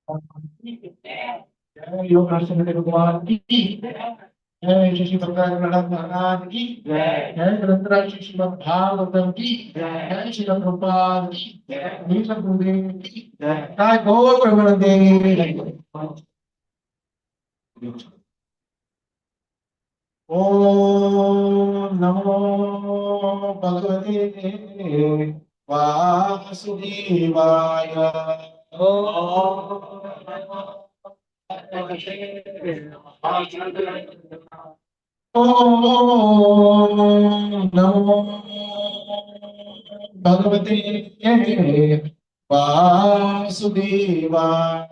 योग दर्शन भगवान की जय श्री भगवान महाराज की जय ग्रंथराज श्री श्रीमद् भागवतम की जय श्री प्रभुपाद की जय श्री गुरुदेव की जय गौर प्रेमानंद। ओम नमो भगवते वासुदेवाय। ओम नमो भगवते वासुदेवाय।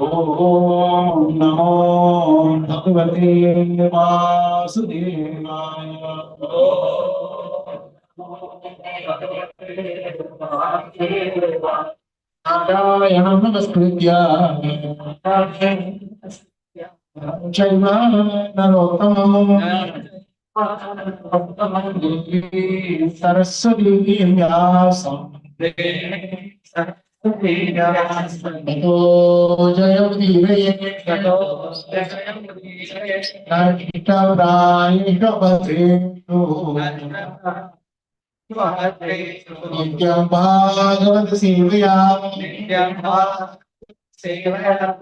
ओम नमो भगवते वासुदेवाय। नारायणं नमस्कृत्य चैव नरोत्तमं देवीं सरस्वतीं व्यासं ततो जयमुदीरये नरकिटारायणपते नित्यं भागवत सेवया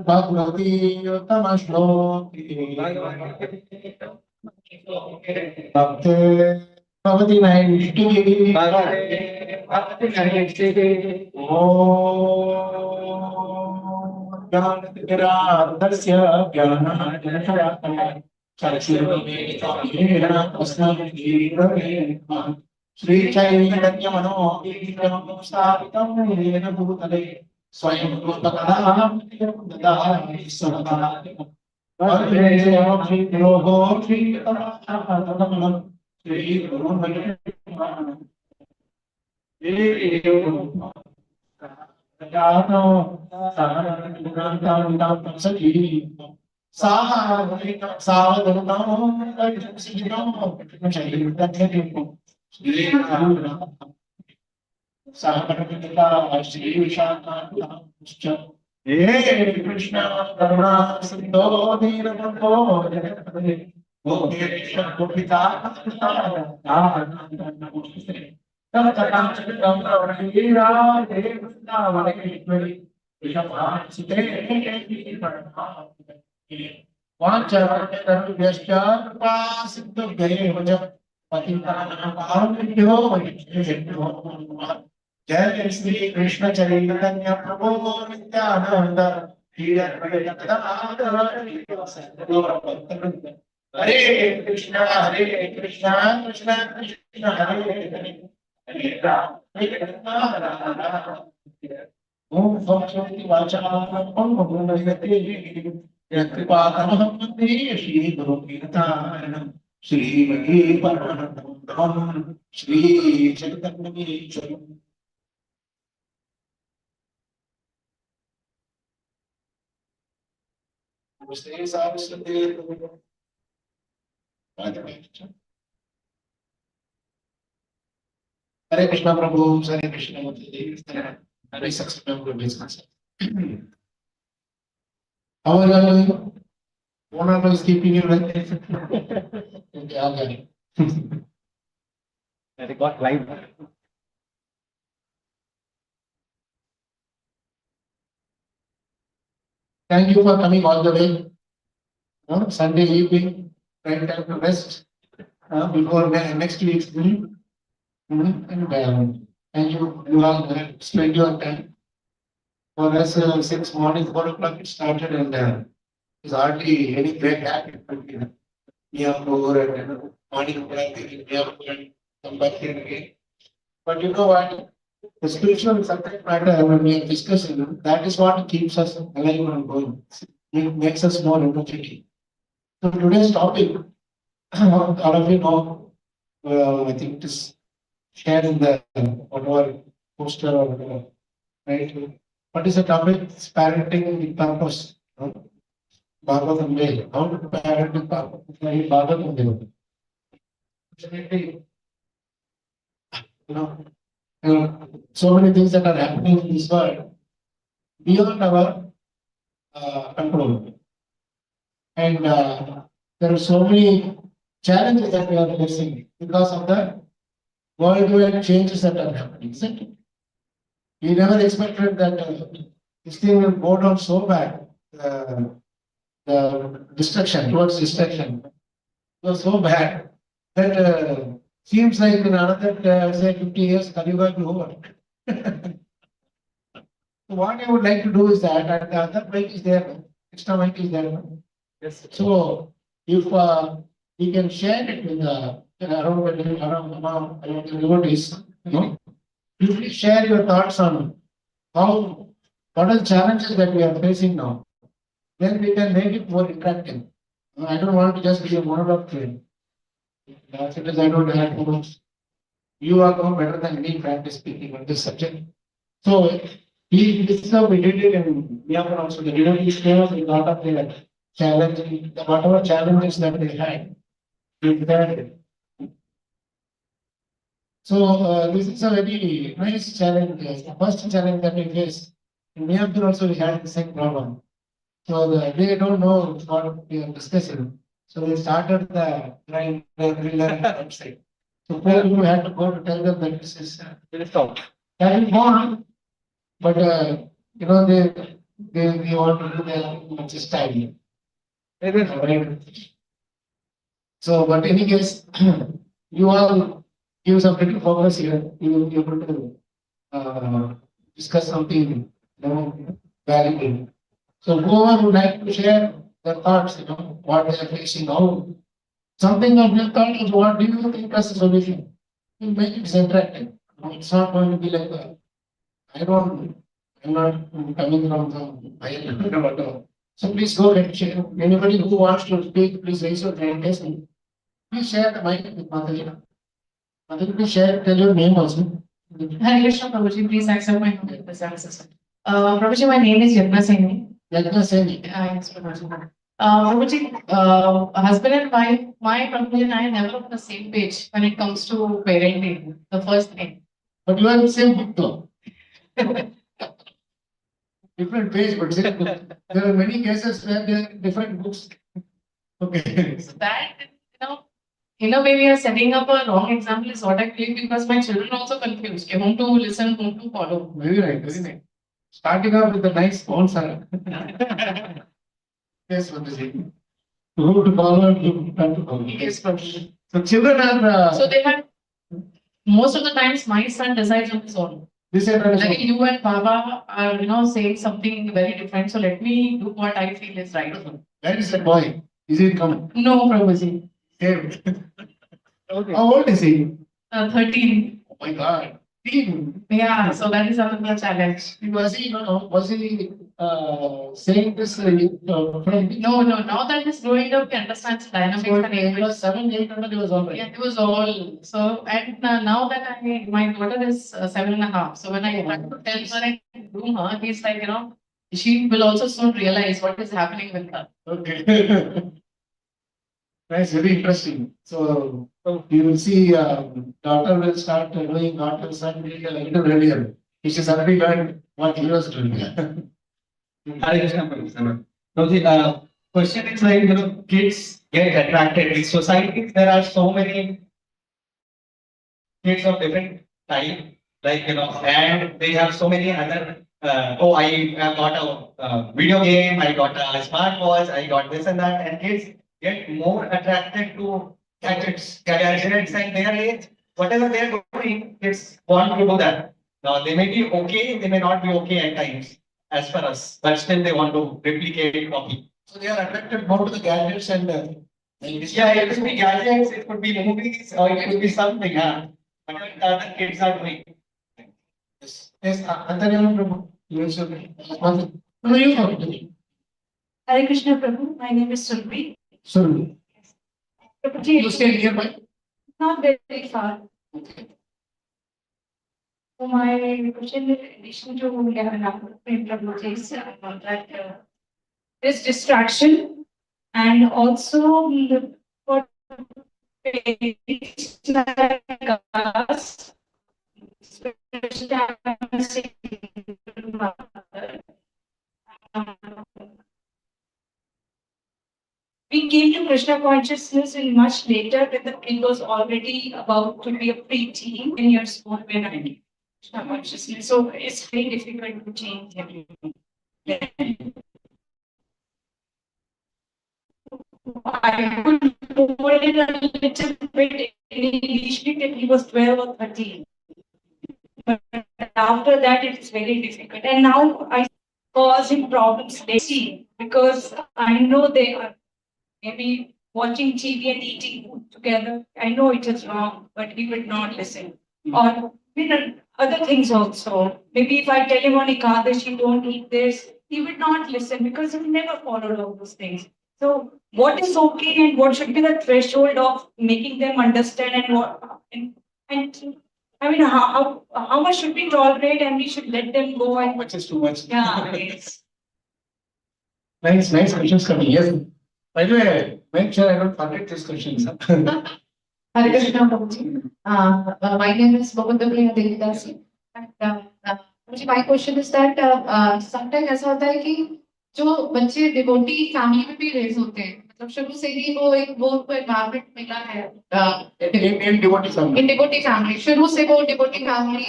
भगवती उत्तमश्लोके भक्ते भवति नैष्टिकी। ॐ ज्ञानतिमिरान्धस्य ज्ञानाञ्जनशलाकया चक्षुरुन्मीलितं येन तस्मै श्रीगुरवे श्रीचैतन्यमनोभीष्टं स्थापितं येन भूतले स्वयं रूपकदां ददाति स्वदाति वन्दे श्रीगुरोः श्रीपरमानन्दं हे कृष्ण करुणा सिंधो दीनबंधो जगत्पते गोपेश गोपिका जय श्री कृष्ण चैतन्य प्रभु नित्यानंद हरे कृष्ण कृष्ण कृष्ण हरे हरे हरे राम राम राम। ओम सरस्वती वाचालंबं भगवते यत्कृपातमहं वन्दे श्रीगुरुं कीर्तनं श्रीमते परमानन्दं श्रीचैतन्यमीश्वरम्। नमस्ते सारस्वती। हरे कृष्ण प्रभु हरे कृष्ण हरे success. How are you doing? Owner is keeping you like this. Okay. I got live. Thank you for coming all the way. Sunday evening, right time to rest before next week's meeting. And you have spent your time. For us, since morning 4 o'clock it started, and it's hardly any break happened. Morning come back here again. But you know what? The spiritual subject matter when we are discussing, that is what keeps us alive and going. It makes us more energetic. So today's topic, all of you know, I think it is shared in the whatever poster or whatever, right? What is the topic? It's parenting with purpose. Bhagavatam Ved. How to parent with purpose? Bhagavatam Ved. So many things that are happening in this world beyond our control. And there are so many challenges that we are facing because of the worldwide changes that are happening, isn't it? We never expected that this thing will go down so bad. The destruction, towards destruction, was so bad that seems like in another, say, 50 years, Kali Yuga will be over. So what I would like to do is that, and the other mic is there, extra mic is there. Yes. So if we can share it with around the devotees, you please share your thoughts on what are the challenges that we are facing now. Then we can make it more interactive. I don't want to just be a monologue train. As it is, I don't have to. You are no better than me practice speaking on this subject. So this is how we did it in Myanmar also. The devotees came up with a lot of their challenges, whatever challenges that they had. We prepared it. So this is a very nice challenge. The first challenge that we faced in Myanmar also we had the same problem. So they don't know what we are discussing. So we started the crime thriller website. So we had to go to tell them that this is that will go on, but they want to do their just style. So, but in any case, you all give some little focus here. You will be able to discuss something, valuable. So, whoever would like to share their thoughts, what they are facing, how something of your thought is what do you think as a solution? You make it interactive. It's not going to be like I'm not coming from the higher level. So please go ahead, share. Anybody who wants to speak, please raise your hand. Please share the mic with Mataji. Mataji, please share, tell your name also. Hare Krishna Prabhuji, please accept my name as assistant. Prabhuji, my name is Yagna Singh. Yagna Singh. Yes, Prabhuji. Prabhuji, husband and wife, my Prabhuji and I are never on the same page when it comes to parenting, the first thing. But you are in the same book though. Different page, but there are many cases where there are different books. Okay. So that, in a way, we are setting up a wrong example is what I feel because my children are also confused. Whom to listen, whom to follow. Very right, very nice. Starting off with a nice sponsor. Yes, what is it? Who to follow and who not to follow. Yes, Prabhuji. So children are. So they have, most of the times my son decides on his own. Like you and Baba are, saying something very different. So let me do what I feel is right. Where is that boy? Is he coming? No, Prabhuji. Okay. How old is he? 13. Oh my God. Teen. Yeah, so that is another challenge. Was he saying this from? No. Now that he's growing up, he understands dynamics and He was 7, 8, he was all right. Yeah, it was all. So, and now that my daughter is 7.5. So when I try to tell her and groom her, he's like, she will also soon realize what is happening with her. Okay. Nice, very interesting. So you will see daughter will start doing what her son did a little earlier. He has already learned what he was doing. Hare Krishna Prabhu. Now the question is like, kids get attracted. In society, there are so many kids of different type, like, and they have so many other, I have got a video game, I got a smartwatch, I got this and that, and kids get more attracted to gadgets, and their age, whatever they are doing, kids want to do that. Now they may be okay, they may not be okay at times, as per us, but still they want to replicate, copy. So they are attracted more to the gadgets and yeah, it could be gadgets, it could be movies, or it could be something, whatever the other kids are doing. Yes, Prabhu. No, you know. Hare Krishna Prabhu, my name is Surbi. Surbi. Prabhuji, You stay nearby? not very far. Okay. So my question in addition to Prabhuji is that there's distraction and also for parents like us We came to Krishna consciousness in much later when the kid was already about to be a preteen, 10 years old when I came to Krishna consciousness. So it's very difficult to change everything. I could hold it a little bit initially till he was 12 or 13. But after that, it's very difficult. And now I cause him problems later because I know they are maybe watching TV and eating food together. I know it is wrong, but he will not listen. Or other things also. Maybe if I tell him on Ekadashi, don't eat this, he will not listen because he never followed all those things. So what is okay and what should be the threshold of making them understand and what and I mean how much should we tolerate and we should let them go and Much is too much. yeah, yes. Nice questions coming. Yes. By the way, make sure I don't forget these questions. Hare Krishna Prabhuji. My name is Bhagavatamriya Devidasi. And Prabhuji, my question is that sometimes ऐसा होता है कि जो बच्चे devotee family में भी raise होते हैं, मतलब शुरू से ही वो एनवायरमेंट मिला है In devotee family. In devotee family, शुरू से वो डिवोटी फैमिली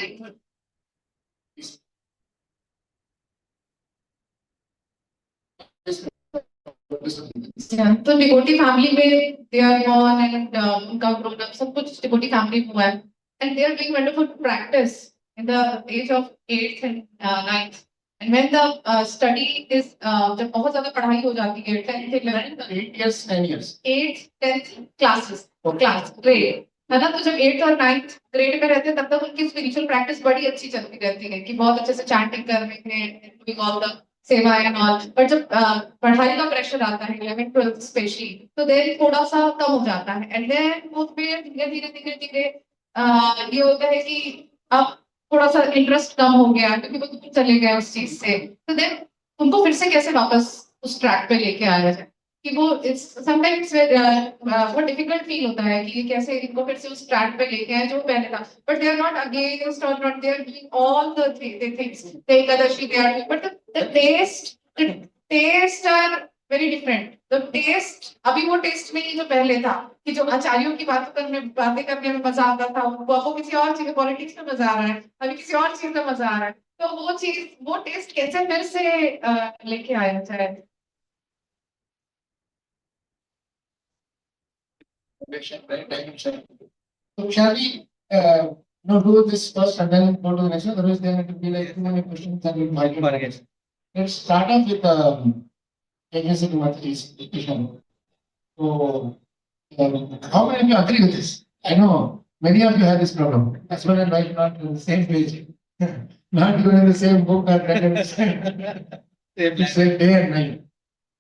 तो डिवोटी फैमिली में दे आर बॉर्न एंड उनका ग्रोन अप सब कुछ डिवोटी फैमिली में हुआ है and they are doing wonderful practice in the age of 8th and 9th and when the study is जब बहुत ज्यादा पढ़ाई हो जाती है 10th 11th 8 years, 10 years. 8th 10th classes class grade है ना, तो जब 8th और 9th ग्रेड में रहते हैं तब तक उनकी स्पिरिचुअल प्रैक्टिस बड़ी अच्छी चलती रहती है कि बहुत अच्छे से चैंटिंग कर रहे हैं डूइंग ऑल द सेवा एंड ऑल, बट जब पढ़ाई का प्रेशर आता है 11th 12th स्पेशली तो देन थोड़ा सा कम हो जाता है एंड देन वो फिर धीरे धीरे धीरे धीरे ये होता है कि अब थोड़ा सा इंटरेस्ट कम हो गया क्योंकि वो दूर चले गए उस चीज से, तो देन उनको फिर से कैसे वापस उस ट्रैक पे लेके आया जाए कि वो समटाइम्स बहुत डिफिकल्ट फील होता है कि कैसे इनको फिर से उस ट्रैक पे लेके आए जो पहले था, but they are not against और not they are doing all the things they Ekadashi they are but the taste are very different. The taste अभी वो टेस्ट नहीं जो पहले था कि जो आचार्यों की बातें करने में मजा आता था वो आपको किसी और चीज पॉलिटिक्स में मजा आ रहा है, अभी किसी और चीज में मजा आ रहा है, तो वो चीज वो टेस्ट कैसे फिर से लेके आया जाए? So shall we do this first and then go to the next one? Otherwise, there will be like too many questions and we'll fight about it. Let's start off with ivCC question. So, how many of you agree with this? I know many of you have this problem. Husband and wife not on the same page, not even in the same book or read in the same day and night.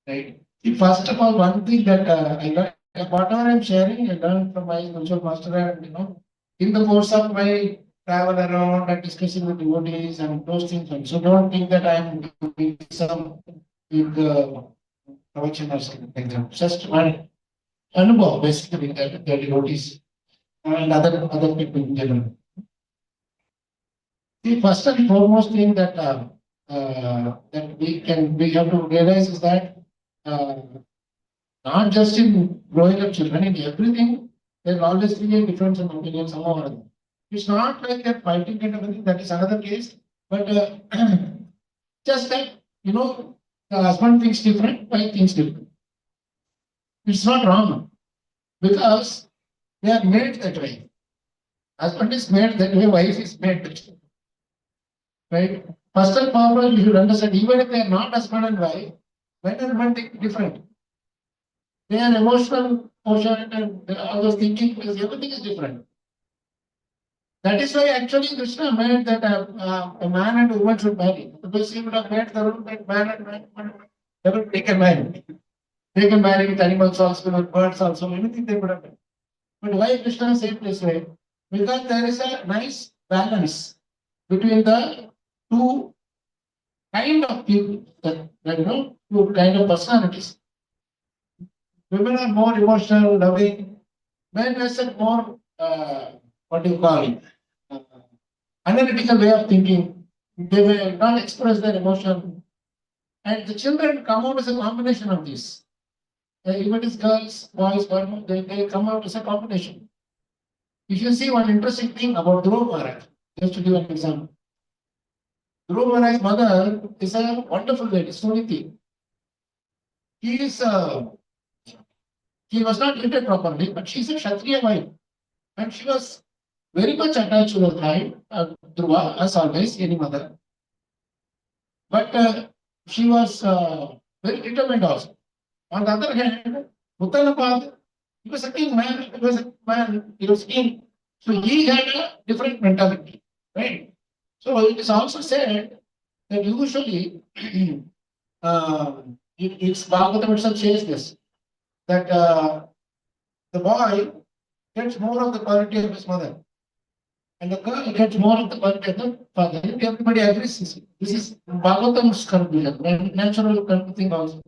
Right. First of all, one thing that I learned, whatever I'm sharing, I learned from my spiritual master, and in the course of my travel around and discussing with devotees and those things. So don't think that I'm doing some big promotion or something like that. Just one anubhav, basically, that the devotees and other people in general. The first and foremost thing that that we have to realize is that not just in growing up children, in everything, there will always be a difference in opinion somehow or other. It's not like they're fighting kind of a thing, that is another case, but just that, the husband thinks different, wife thinks different. It's not wrong because they are made that way. Husband is made that way, wife is made that way. Right? First and foremost, you should understand, even if they are not husband and wife, men and women think different. They are emotional quotient and all those thinking, because everything is different. That is why actually Krishna made that a man and a woman should marry. Because he would have made the rule that man and woman, they can marry. They can marry with animals also, with birds also, anything they would have done. But why Krishna said this way? Because there is a nice balance between the two kind of people, two kind of personalities. Women are more emotional, loving. Men are more, what do you call it? analytical way of thinking. They will not express their emotion. And the children come out as a combination of this. Even it is girls, boys, they come out as a combination. If you see one interesting thing about Dhruv Maharaj, just to give an example. Dhruv Maharaj's mother is a wonderful lady, Suniti. He is he was not treated properly, but she's a Kshatriya wife. And she was very much attached to the bride, Dhruva, as always, any mother. But she was very determined also. On the other hand, Uttanapad, he was a king man, he was king. So he had a different mentality, right? So it is also said that usually, it's Bhagavatam itself says this, that the boy gets more of the quality of his mother, and the girl gets more of the quality of the father. Everybody agrees. This is Bhagavatam's conclusion, natural thing also.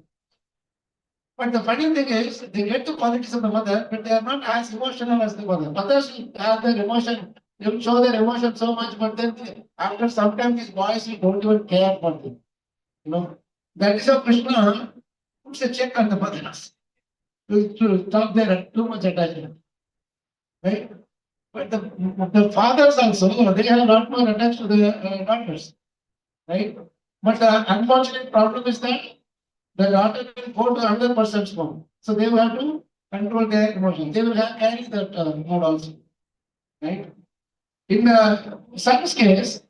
But the funny thing is, they get the qualities of the mother, but they are not as emotional as the mother. Mothers will have their emotion, they will show their emotion so much, but then after some time, these boys will don't even care for them. You know, that is how Krishna puts a check on the mothers to stop their too much attachment. Right? But the fathers also, they are a lot more attached to the daughters. Right? But the unfortunate problem is that the daughter will go to another person's home. So they will have to control their emotions. They will have carry that mode also. Right? In the son's case,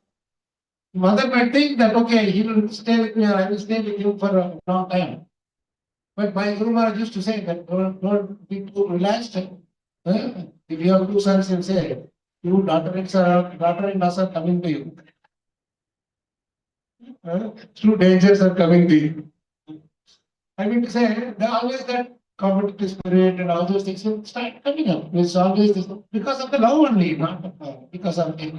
mother might think that okay, he will stay with me or I will stay with you for a long time. But my Guru Maharaj used to say that don't be too relaxed. If you have two sons, he'll say, you daughter-in-laws are coming to you. True dangers are coming to you. I mean to say, there always that competitive spirit and all those things will start coming up. It's always this, because of the love only, not because of it.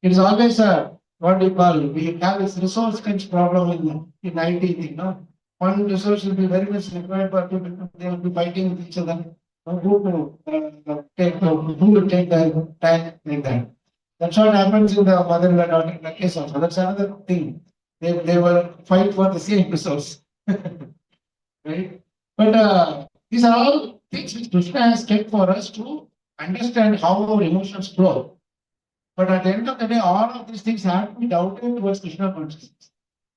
It is always a, what do you call, we have this resource crunch problem in IT thing, no? One resource will be very much required, but they will be fighting with each other. Who to take the time like that. That's what happens in the mother-in-law daughter-in-law case also. That's another thing. They will fight for the same resource. Right? But these are all things which Krishna has kept for us to understand how our emotions flow. But at the end of the day, all of these things have to be doubted towards Krishna consciousness.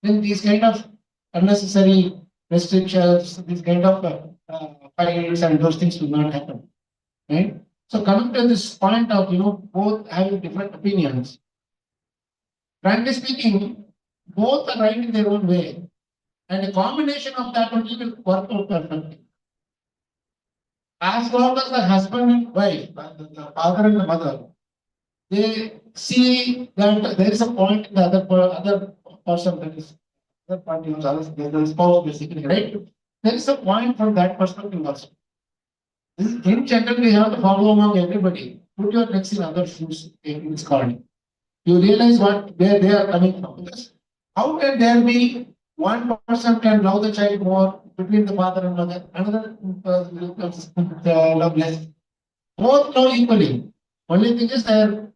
Then these kind of unnecessary restrictions, these kind of fights and those things will not happen. Right? So coming to this point of both having different opinions, frankly speaking, both are right in their own way. And a combination of that only will work out perfectly. As long as the husband and wife, the father and the mother, they see that there is a point in the other person, that is other party, the spouse basically, right? There is a point from that perspective also. This is in general we have to follow among everybody. Put your necks in other shoes in this called. You realize where they are coming from. Because how can there be one person can love the child more between the father and mother, another love less. Both love equally. Only thing is their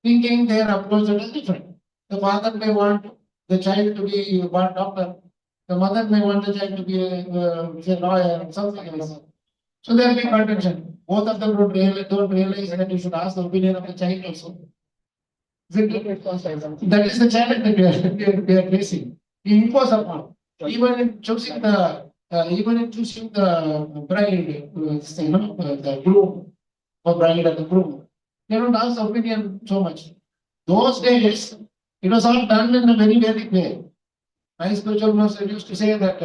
thinking, their approach is different. The father may want the child to be one doctor. The mother may want the child to be a lawyer or something else. So there will be contention. Both of them don't realize that you should ask the opinion of the child also. That is the challenge that we are facing. We impose upon. Even in choosing the bride, the groom or bride or the groom, they don't ask the opinion so much. Those days, it was all done in a very basic way. My spiritual master used to say that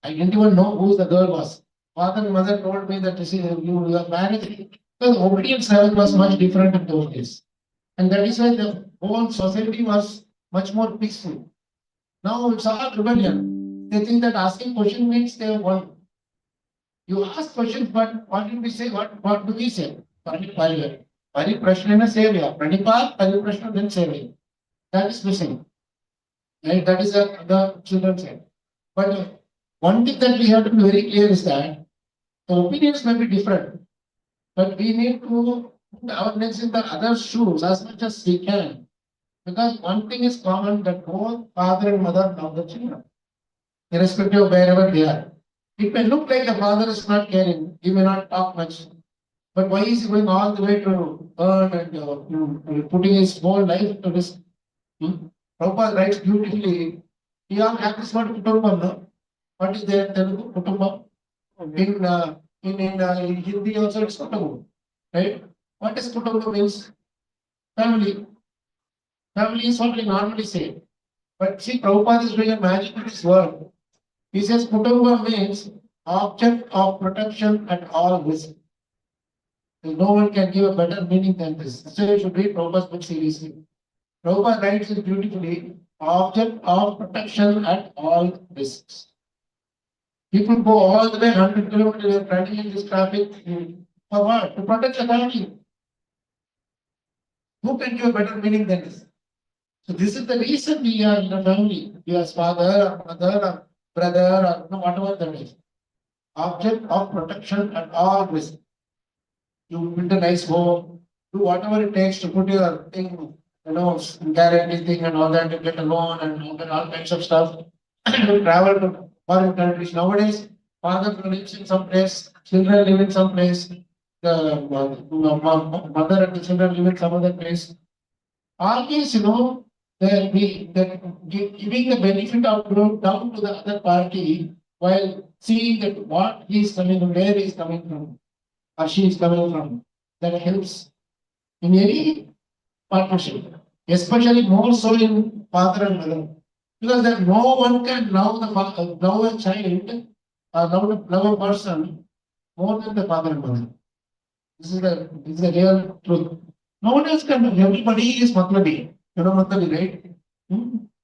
I didn't even know who the girl was. Father and mother told me that you are married. The obedience level was much different in those days. And that is why the whole society was much more peaceful. Now it's all rebellion. They think that asking question means they want. You ask questions, but what did we say? What do we say? Pariprashnana sevya. Pranipad, pariprashnana, then sevya. That is missing. Right? That is the children say. But one thing that we have to be very clear is that the opinions may be different, but we need to put our necks in the other shoes as much as we can Because one thing is common that both father and mother love the children, irrespective of wherever they are. It may look like the father is not caring, he may not talk much, but why is he going all the way to earn and putting his whole life into this? Prabhupada writes beautifully. We all have this word kutumbam, no? What is there in Telugu? Kutumbam. In Hindi also it's kutumbam, right? What is kutumbam means? Family. Family is what we normally say. But see, Prabhupada is doing a magic with this word. He says kutumbam means object of protection at all risk. No one can give a better meaning than this. So you should read Prabhupada's book seriously. Prabhupada writes it beautifully, object of protection at all risks. People go all the way 100 kilometers riding in this traffic for what? To protect the family. Who can give a better meaning than this? So this is the reason we are in the family. We are father, or mother, or brother, or whatever that is. Object of protection at all risks. You build a nice home, do whatever it takes to put your thing, guarantee thing and all that, to get a loan and all kinds of stuff. To travel to foreign countries. Nowadays, father lives in some place, children live in some place, the mother and the children live in some other place. Always, giving the benefit of growth down to the other party while seeing that what he is coming from, where he is coming from, or she is coming from. That helps in any partnership, especially more so in father and mother. Because that no one can love a child or love a person more than the father and mother. This is the real truth. No one else can. Everybody is matlabi. You know matlabi, right?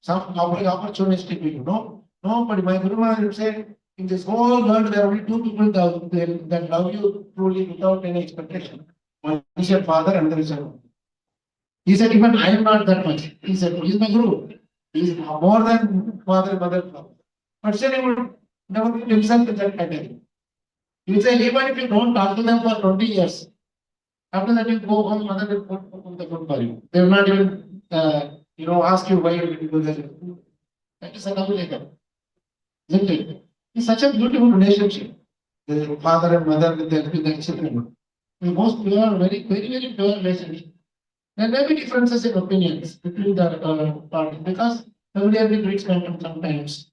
Some opportunistic people. Nobody. My Guru Maharaj would say, in this whole world, there are only two people that love you truly without any expectation. One is your father, another is your mother. He said, even I am not that much. He said, he is my Guru. He is more than father, mother, father. But still, he would never put himself in that category. He would say, even if you don't talk to them for 20 years, after that you go home, mother will put the food for you. They will not even, ask you why you do that. That is a double level, isn't it? It's such a beautiful relationship. The father and mother with their children. The most pure, very, very, very pure relationship. There may be differences in opinions between the parties because everybody treats them sometimes.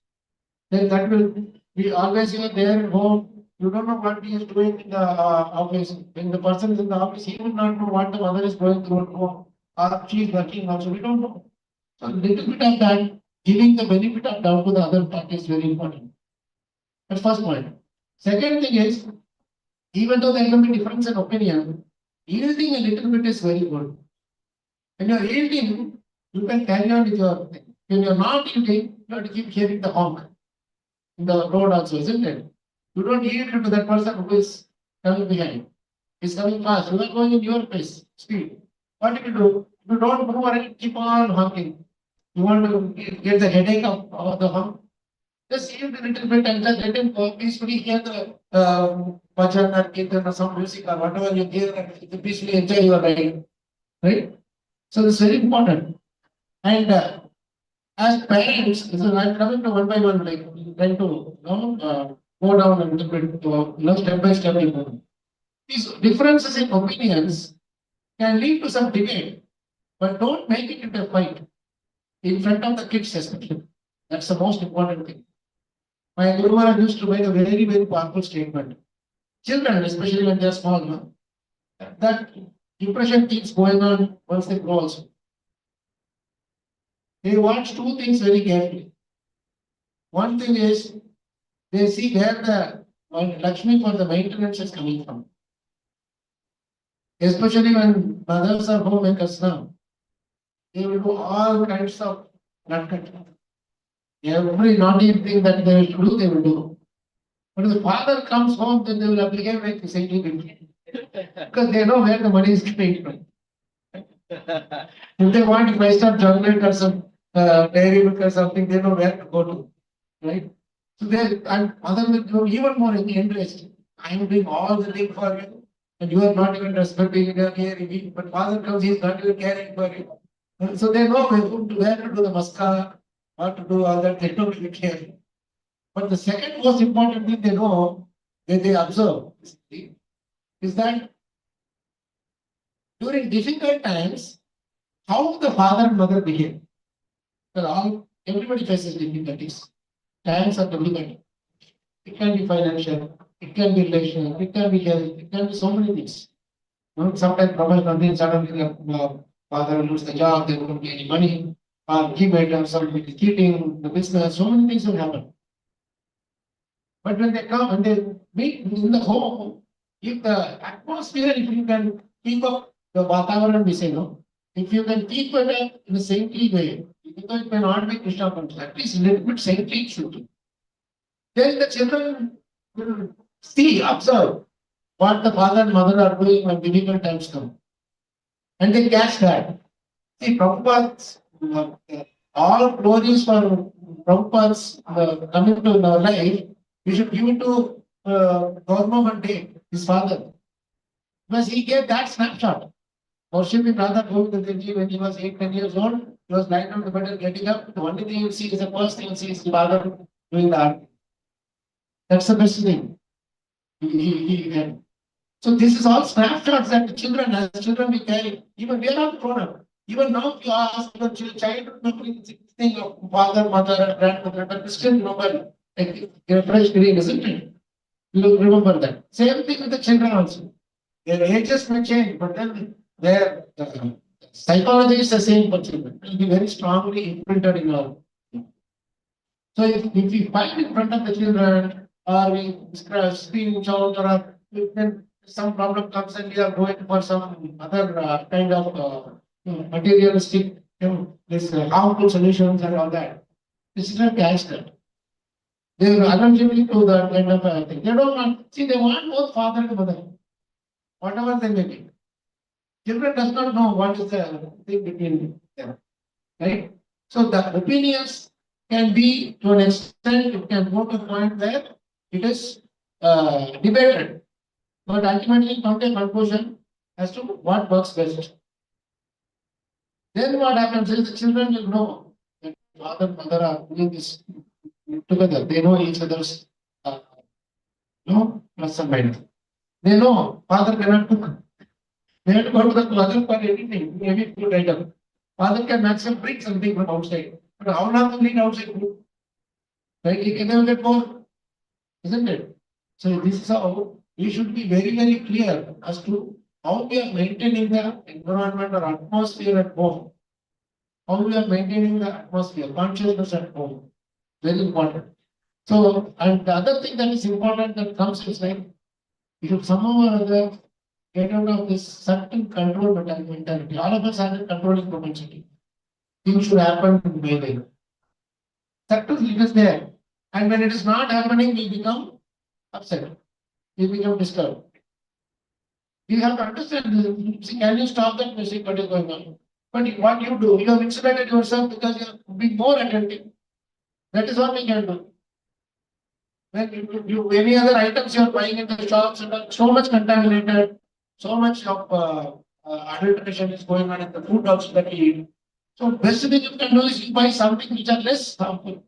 Then that will be always there at home. You don't know what he is doing in the office. When the person is in the office, he will not know what the mother is going through at home. Or she is working also. We don't know. So a little bit of that, giving the benefit of doubt to the other party is very important. That's first point. Second thing is, even though there may be difference in opinion, yielding a little bit is very good. When you're yielding, you can carry on with your thing. When you're not yielding, you have to keep hearing the honk in the road also, isn't it? You don't yield to that person who is coming behind. He's coming fast. You are going in your pace, speed. What do? You don't move and keep on honking. You want to get the headache of the honk? Just yield a little bit and just let him go peacefully hear the Bhajan or Kirtan or some music or whatever you hear and peacefully enjoy your ride. Right? So this is very important. And as parents, I'm coming to one by one, like trying to go down a little bit to step by step. These differences in opinions can lead to some debate, but don't make it into a fight in front of the kids, especially. That's the most important thing. My Guru Maharaj used to make a very, very powerful statement. Children, especially when they are small, that depression keeps going on once they grow also. They watch two things very carefully. One thing is, they see where the Lakshmi for the maintenance is coming from. Especially when mothers are homemakers now, they will do all kinds of nutcutting. Every naughty thing that they will do, they will do. But if the father comes home, then they will apply like the same thing. Because they know where the money is coming from. If they want to buy some chocolate or some dairy milk or something, they know where to go to. Right? So they and mother will grow even more interest. I am doing all the thing for you, and you are not even respecting it or caring. But father comes, he is not even caring for you. And so they know where to do the maska, what to do, all that, they don't really care. But the second most important thing they know, that they observe, is that during difficult times, how the father and mother behave. Well, everybody faces difficulties. Times are difficult. It can be financial, it can be relational, it can be health, it can be so many things. Sometimes problem comes in, suddenly the father lose the job, there won't be any money, or he might have somebody cheating, the business, so many things will happen. But when they come and they meet in the home, if the atmosphere, if you can keep up the Vatavaran, we say no, if you can keep it up in a saintly way, because it may not be Krishna conscious, at least a little bit saintly it should be. Then the children will see, observe what the father and mother are doing when difficult times come. And they catch that. See, Prabhupada's, all glories for Prabhupada's coming to our life, we should give it to Dharma one day, his father. Because he gave that snapshot. Worshiping Radha Govindaji when he was 8-10 years old, he was lying on the bed and getting up. The only thing you see is the first thing you see is the father doing the Aarti. That's the best thing. He So this is all snapshots that the children, as children we carry. Even we are not grown up. Even now, if you ask the child remembering this thing of father, mother, and grandmother, but we still remember a fresh green, isn't it? You remember that. Same thing with the children also. Their ages may change, but then their psychology is the same for children. It will be very strongly imprinted in our. So if we find in front of the children, or we scream, shout, or then some problem comes and we are going for some other kind of materialistic, this harmful solutions and all that. This is not catch that. They will eventually do that kind of thing. They don't want, see, they want both father and mother, whatever they may be. Children does not know what is the thing between them, right? So the opinions can be, to an extent, it can go to a point where it is debated. But ultimately come to a conclusion as to what works best. Then what happens is the children will know that father and mother are doing this together. They know each other's plus and minus. They know father cannot cook. They have to go to the mother for anything, maybe food item. Father can maximum bring something from outside. But how long will bring outside food? Right? He can never get more, isn't it? So this is how we should be very, very clear as to how we are maintaining the environment or atmosphere at home. How we are maintaining the atmosphere, consciousness at home. Very important. So, and the other thing that is important that comes is like, we should somehow or other get out of this certain control mentality. All of us have a controlling propensity. Things should happen in my way. Certainly it is there. And when it is not happening, we become upset. We become disturbed. You have to understand this. See, can you stop that music? What is going on? But what you do, you have insulated yourself because you have been more attentive. That is what we can do. When you any other items you are buying in the shops and so much contaminated, so much of adulteration is going on in the food also that we eat. So best thing you can do is you buy something which are less harmful.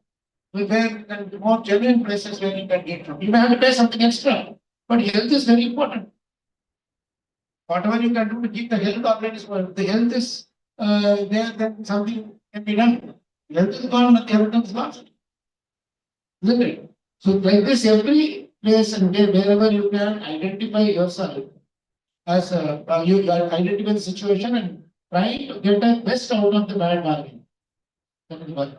Where more genuine places where you can get from. You may have to pay something extra, but health is very important. Whatever you can do to keep the health organized, the health is there, then something can be done. Health is gone, but the health is lost. Isn't it? So like this, every place and wherever you can identify yourself as you identify the situation and try to get the best out of the bad bargain. That is one.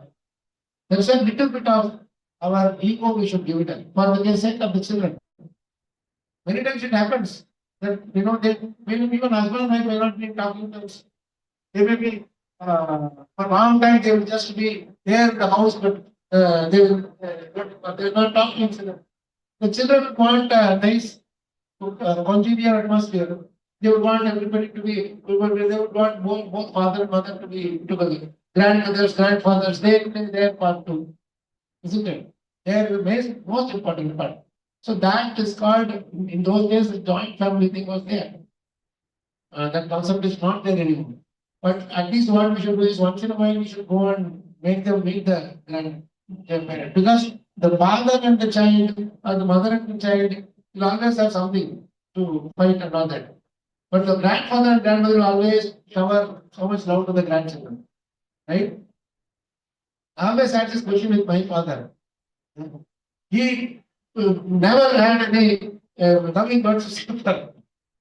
There's a little bit of our ego we should give it up for the sake of the children. Many times it happens that they maybe even husband and wife may not be talking to us. They may be for a long time they will just be there in the house, but they will not talk to each other. The children want a nice congenial atmosphere. They would want everybody to be. They would want both father and mother to be together. Grandmothers, grandfathers, they play their part too, isn't it? They are the most important part. So that is called, in those days, the joint family thing was there. That concept is not there anymore. But at least what we should do is once in a while we should go and make them meet the grandparent. Because the father and the child or the mother and the child will always have something to fight and all that. But the grandfather and grandmother will always shower so much love to the grandchildren. Right? I always had this question with my father. He never had any loving words to say to her.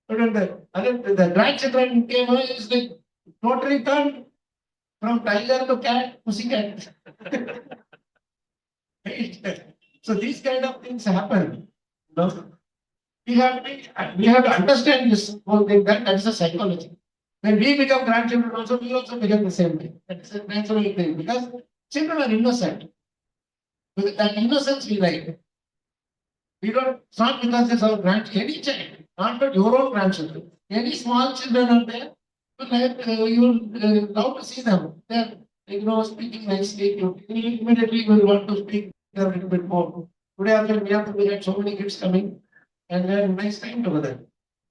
But when the grandchildren came, it's like totally turned from tiger to cat, pussycat. Right? So these kind of things happen. You know? We have to understand this whole thing, that is a psychology. When we become grandchildren also, we also become the same thing. That's a natural thing because children are innocent. With that innocence we like. We don't, it's not because it's our any child, not but your own grandchildren. Any small children are there, you will love to see them. They're, speaking nicely. You immediately will want to speak a little bit more. Today after we have to get so many kids coming and they are nice time together.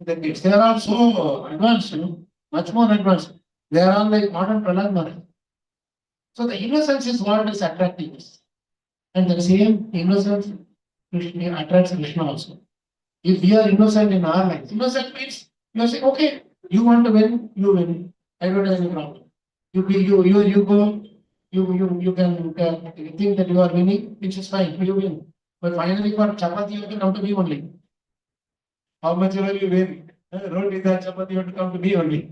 The kids, they are all so advanced, much more advanced. They are all like modern Prahlad. So the innocence is what is attracting us. And the same innocence attracts Krishna also. If we are innocent in our lives, innocent means you are saying, okay, you want to win, you win. I don't have any problem. You go, you can think that you are winning, which is fine, you win. But finally for chapati, you have to come to me only. How much ever you win, roti that chapati, you have to come to me only.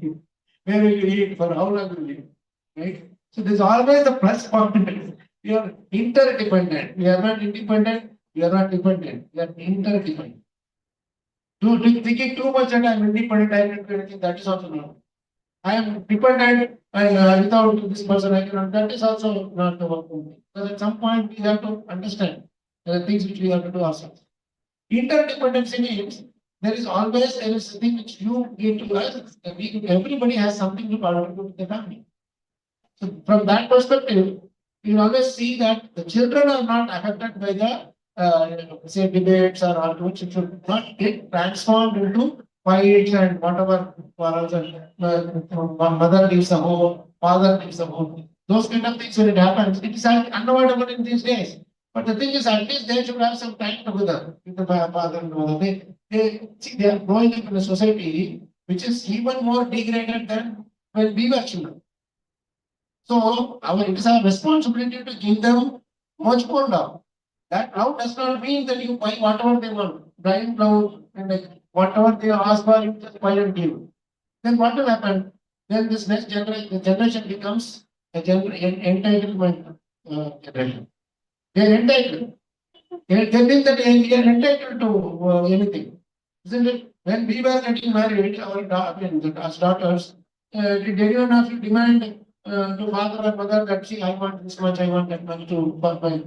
Where will you eat? For how long will you eat? Right? So there's always a plus point. We are interdependent. We are not independent. We are not dependent. We are interdependent. Thinking too much that I am independent, I am independent, that is also not. I am dependent and without this person I cannot. That is also not the working thing. Because at some point we have to understand the things which we have to do ourselves. Interdependency means there is something which you need to us. Everybody has something to contribute to the family. So from that perspective, you always see that the children are not affected by the say debates or arguments. It should not get transformed into fights and whatever quarrels and mother leaves the home, father leaves the home. Those kind of things when it happens, it is unavoidable in these days. But the thing is, at least they should have some time together with the father and mother. They are growing up in a society which is even more degraded than when we were children. So it is our responsibility to give them much more love. That love does not mean that you buy whatever they want, blind love, and like whatever they ask for, you just buy and give. Then what will happen? Then this next generation becomes an entitlement generation. They are entitled. They think that we are entitled to anything, isn't it? When we were getting married, our daughters, did anyone have to demand to father or mother that see, I want this much, I want that much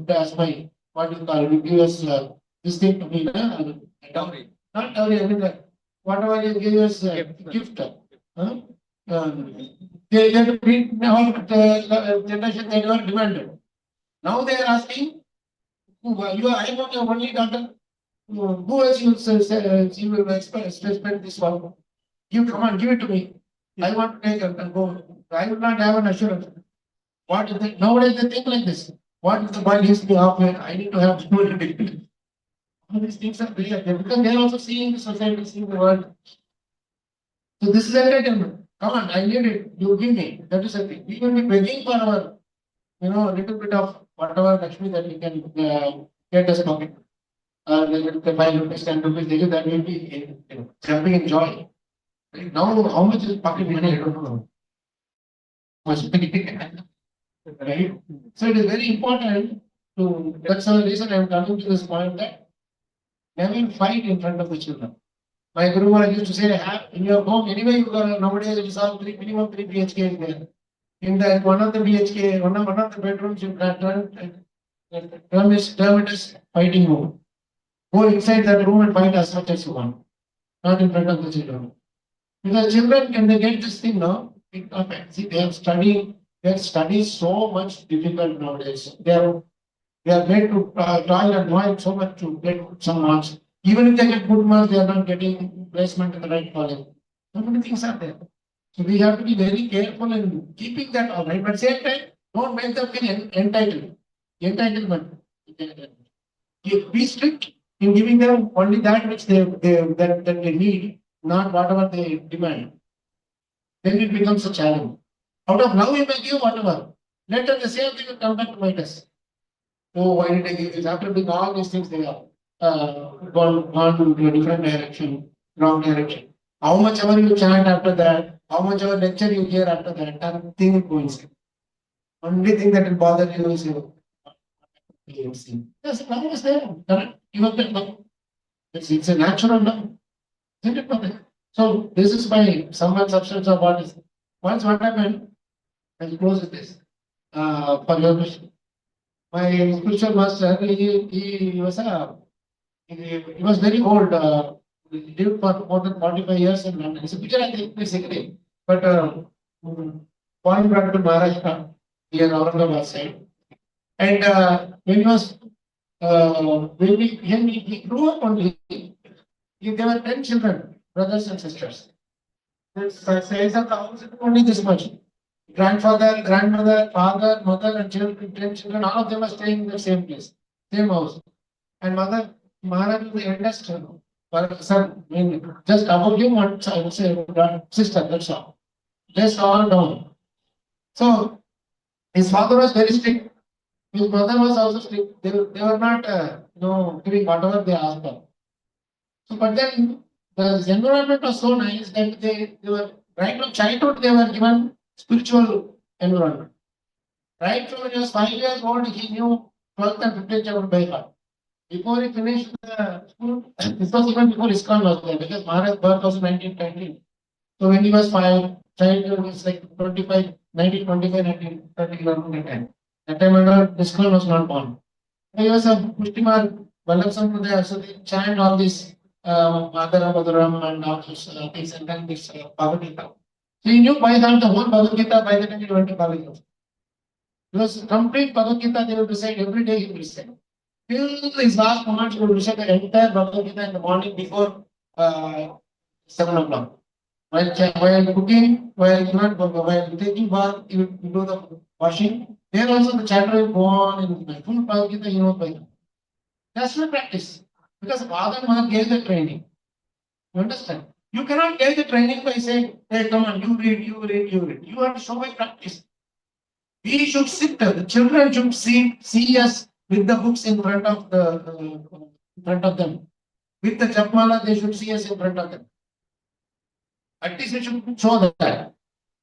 as my what you call it, give us this thing to me, Dowry. not dowry, I mean whatever you give us gift. They our generation they never demanded. Now they are asking, I want your only daughter. Who else you will spend this one? Come on, give it to me. I want to take it and go. I will not have an assurance. What is it? Nowadays they think like this. What if the boy needs to be halfway? I need to have more. All these things are there because they are also seeing the society, seeing the world. So this is entertainment. Come on, I need it. You give me. That is the thing. We will be begging for our, a little bit of whatever Lakshmi that we can get us pocket. The 5 rupees, 10 rupees, that will be jumping in joy. Right? Now, how much is pocket money? I don't know. Right? So it is very important to, that's the reason I am coming to this point that never fight in front of the children. My Guru Maharaj used to say, in your home, anyway, you go, nowadays it is all minimum 3 BHK is there. In that one of the BHK, one of the bedrooms, you can term it as fighting mode. Go inside that room and fight as much as you want, not in front of the children. Because children, can they get this thing now? See, their study is so much difficult nowadays. They are made to toil and toil so much to get some marks. Even if they get good marks, they are not getting placement in the right college. So many things are there. So we have to be very careful in keeping that all right, but same time, don't make them feel entitled. Entitlement. Be strict in giving them only that which that they need, not whatever they demand. Then it becomes a challenge. Out of love, you may give whatever. Later, the same thing will come back to bite us. Oh, why did I give this? After doing all these things, they are gone to a different direction, wrong direction. How much ever you chant after that, how much ever lecture you hear after that, nothing is going to. Only thing that will bother you is your sin. Yes, love is there. Correct? You have that love. It's a natural love. Isn't it, brother? So this is my some substance of what is. Once what happened, I'll close with this. For your question. My spiritual master, he was he was very old. He lived for more than 45 years in London. It's a picture I think basically. But born brought to Maharashtra, here Aurangabad side. And when he was when he grew up only, there were 10 children, brothers and sisters. The size of the house is only this much. Grandfather, grandmother, father, mother, and children, 10 children, all of them are staying in the same place, same house. And mother, Maharaj is the eldest son, I mean, just above him, one I would say, sister, that's all. Just all down. So his father was very strict. His mother was also strict. They were not, giving whatever they asked for. So, but then the environment was so nice that they were, right from childhood, they were given spiritual environment. Right from when he was 5 years old, he knew 12th and 15th chapter by heart. Before he finished the school, this was even before Iskcon was there, because Maharaj's birth was in 1920. So when he was childhood was like 25, 1925, 1930, around that time. That time under Discourse was not born. He was a Pushtiman, Vallabh Sampradaya, so they chant all these Madara Madaram and all those things, and then this Bhagavad Gita. So he knew by heart the whole Bhagavad Gita by the time he went to college. It was complete Bhagavad Gita, they will recite every day, he will recite. Till his last moments, he will recite the entire Bhagavad Gita in the morning before 7 o'clock. While cooking, while taking bath, he will do the washing. There also the chapter will go on in the full Bhagavad Gita, by now. That's not practice. Because Father and Mother gave the training. You understand? You cannot give the training by saying, hey, come on, you read, you read, you read. You have to show by practice. We should sit, the children should see us with the books in front of them. With the Japmala, they should see us in front of them. At least we should show that.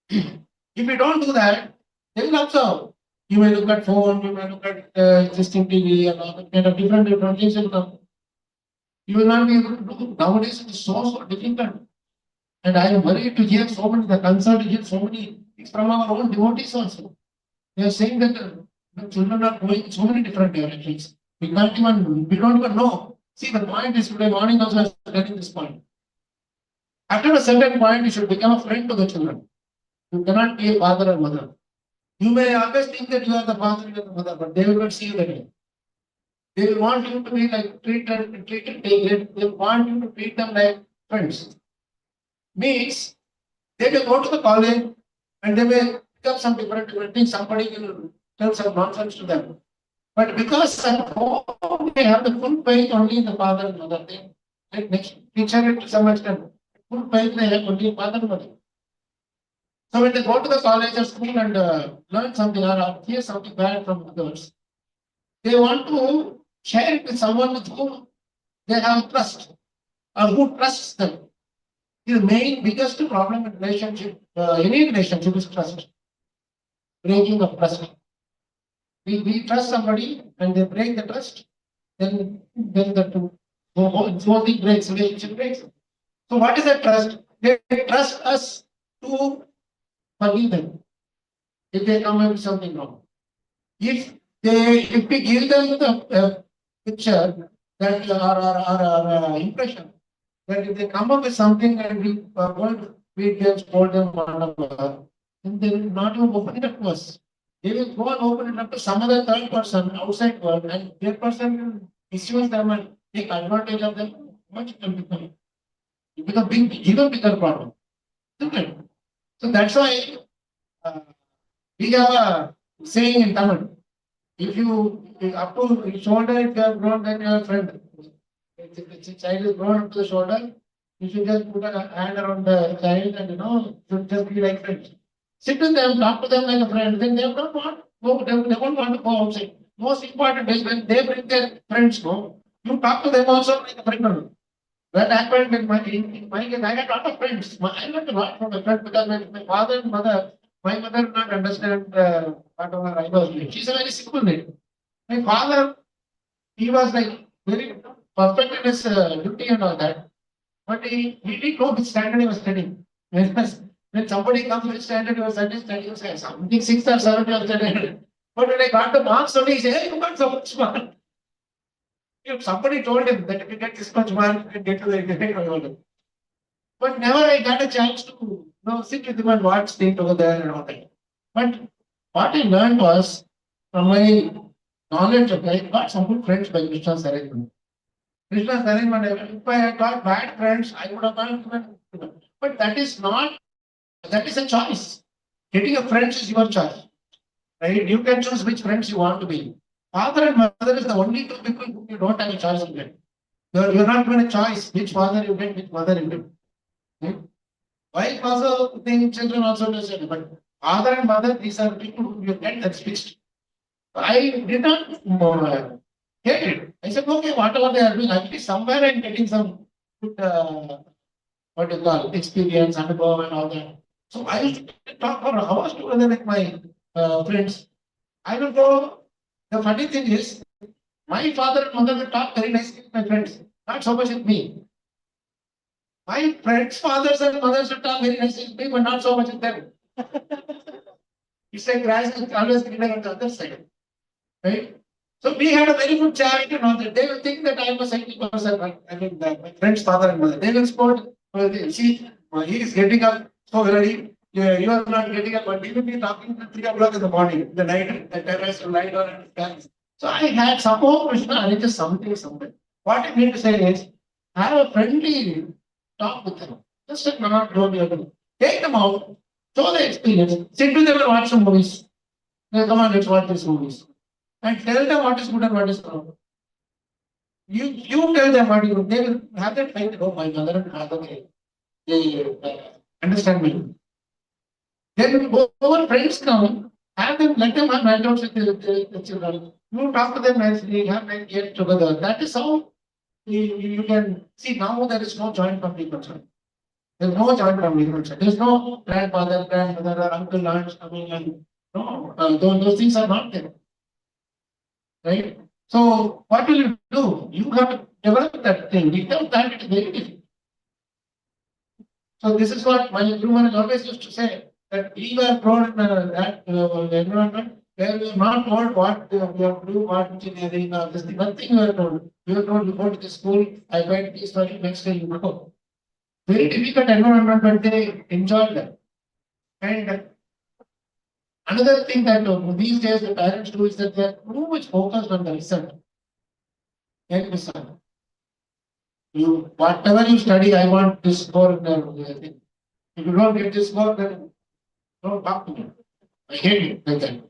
If we don't do that, they will observe. You may look at phone, you may look at existing TV and all that kind of different things will come. You will not be able to do. Nowadays it is so difficult. And I am worried to hear so many, the concern to hear so many things from our own devotees also. They are saying that the children are going in so many different directions. We don't even know. See, the point is today morning also I was telling this point. After a certain point, you should become a friend to the children. You cannot be a father or mother. You may always think that you are the father and the mother, but they will not see you that way. They will want you to be like treated. They want you to treat them like friends. Means they will go to the college and they may pick up some different things. Somebody will tell some nonsense to them. But because at home they have the full faith only in the father and mother, they like teacher it to some extent. Full faith they have only in father and mother. So when they go to the college or school and learn something or hear something bad from others, they want to share it with someone with whom they have trust or who trusts them. The main biggest problem in relationship, any relationship is trust. Breaking of trust. We trust somebody and they break the trust, then the whole thing breaks, relationship breaks. So what is that trust? They trust us to forgive them if they come up with something wrong. If we give them the picture that or impression that if they come up with something and we won't beat them, scold them, whatever, then they will not even open it up to us. They will go and open it up to some other third person outside world, and that person will misuse them and take advantage of them. Much it will become. It becomes even bigger problem. Isn't it? So that's why uh, we have a saying in Tamil. If you up to your shoulder, if you have grown, then you are a friend. If the child is grown up to the shoulder, you should just put a hand around the child and should just be like friends. Sit with them, talk to them like a friend. Then they don't want go. They won't want to go outside. Most important is when they bring their friends home, you talk to them also like a friend. only. That happened in my case. I had a lot of friends. I learned a lot from my friends because my father and mother, my mother did not understand whatever I was doing. She's a very simple lady. My father, he was like very perfect in his duty and all that. But he didn't know which standard he was studying. When somebody comes which standard he was studying, he say something 6th or 7th he was studying. But when I got the marks only, he said, hey, you got so much mark. If somebody told him that if you get this much mark, you can get to the engineering. But never I got a chance to sit with him and watch things over there and all that. But what I learned was from my knowledge of I got some good friends by Krishna's arrangement. Krishna's arrangement, if I had got bad friends, I would have gone. But that is not, that is a choice. Getting a friend is your choice. Right? You can choose which friends you want to be. Father and mother is the only two people who you don't have a choice to get. You're not given a choice which father you get, which mother you get. Right? Wife also, think children also do it. But father and mother, these are people who you get, that's fixed. I did not get it. I said, okay, whatever they are doing, at least somewhere I'm getting some good, what you call, experience, undergo and all that. So I used to talk for hours together with my friends. I don't know. The funny thing is, my father and mother will talk very nicely with my friends, not so much with me. My friends' fathers and mothers will talk very nicely with me, but not so much with them. It's like grass is always greener on the other side. Right? So we had a very good chat, that they will think that I am a psychic person. I mean, my friend's father and mother. They will support, see, he is getting up so early. You are not getting up, but he will be talking at 3 o'clock in the morning, the night, the terrace will lie down and dance. So I had somehow Krishna arranges something somewhere. What I mean to say is, have a friendly talk with them. Just like not don't be able. Take them out, show the experience, sit with them and watch some movies. Come on, let's watch these movies. And tell them what is good and what is wrong. You tell them what you they will have that fight. Oh, my mother and father, they understand me. Then over friends come, have them, let them have night outs with the children. You talk to them nicely, have night get together. That is how you can see now there is no joint family concern. There is no joint family concern. There is no grandfather, grandmother, or uncle, aunts coming and no, those things are not there. Right? So what will you do? You have to develop that thing. Without that, it is very difficult. So this is what my Guru always used to say, that we were brought in that environment where we are not told what we have to do, what engineering or this thing. One thing we were told. We were told you go to the school, I went this study, next day you go. Very difficult environment, but they enjoyed that. And another thing that these days the parents do is that they are too much focused on the result. End result. You whatever you study, I want this score in the thing. If you don't get this score, then don't talk to me. I hate it like that.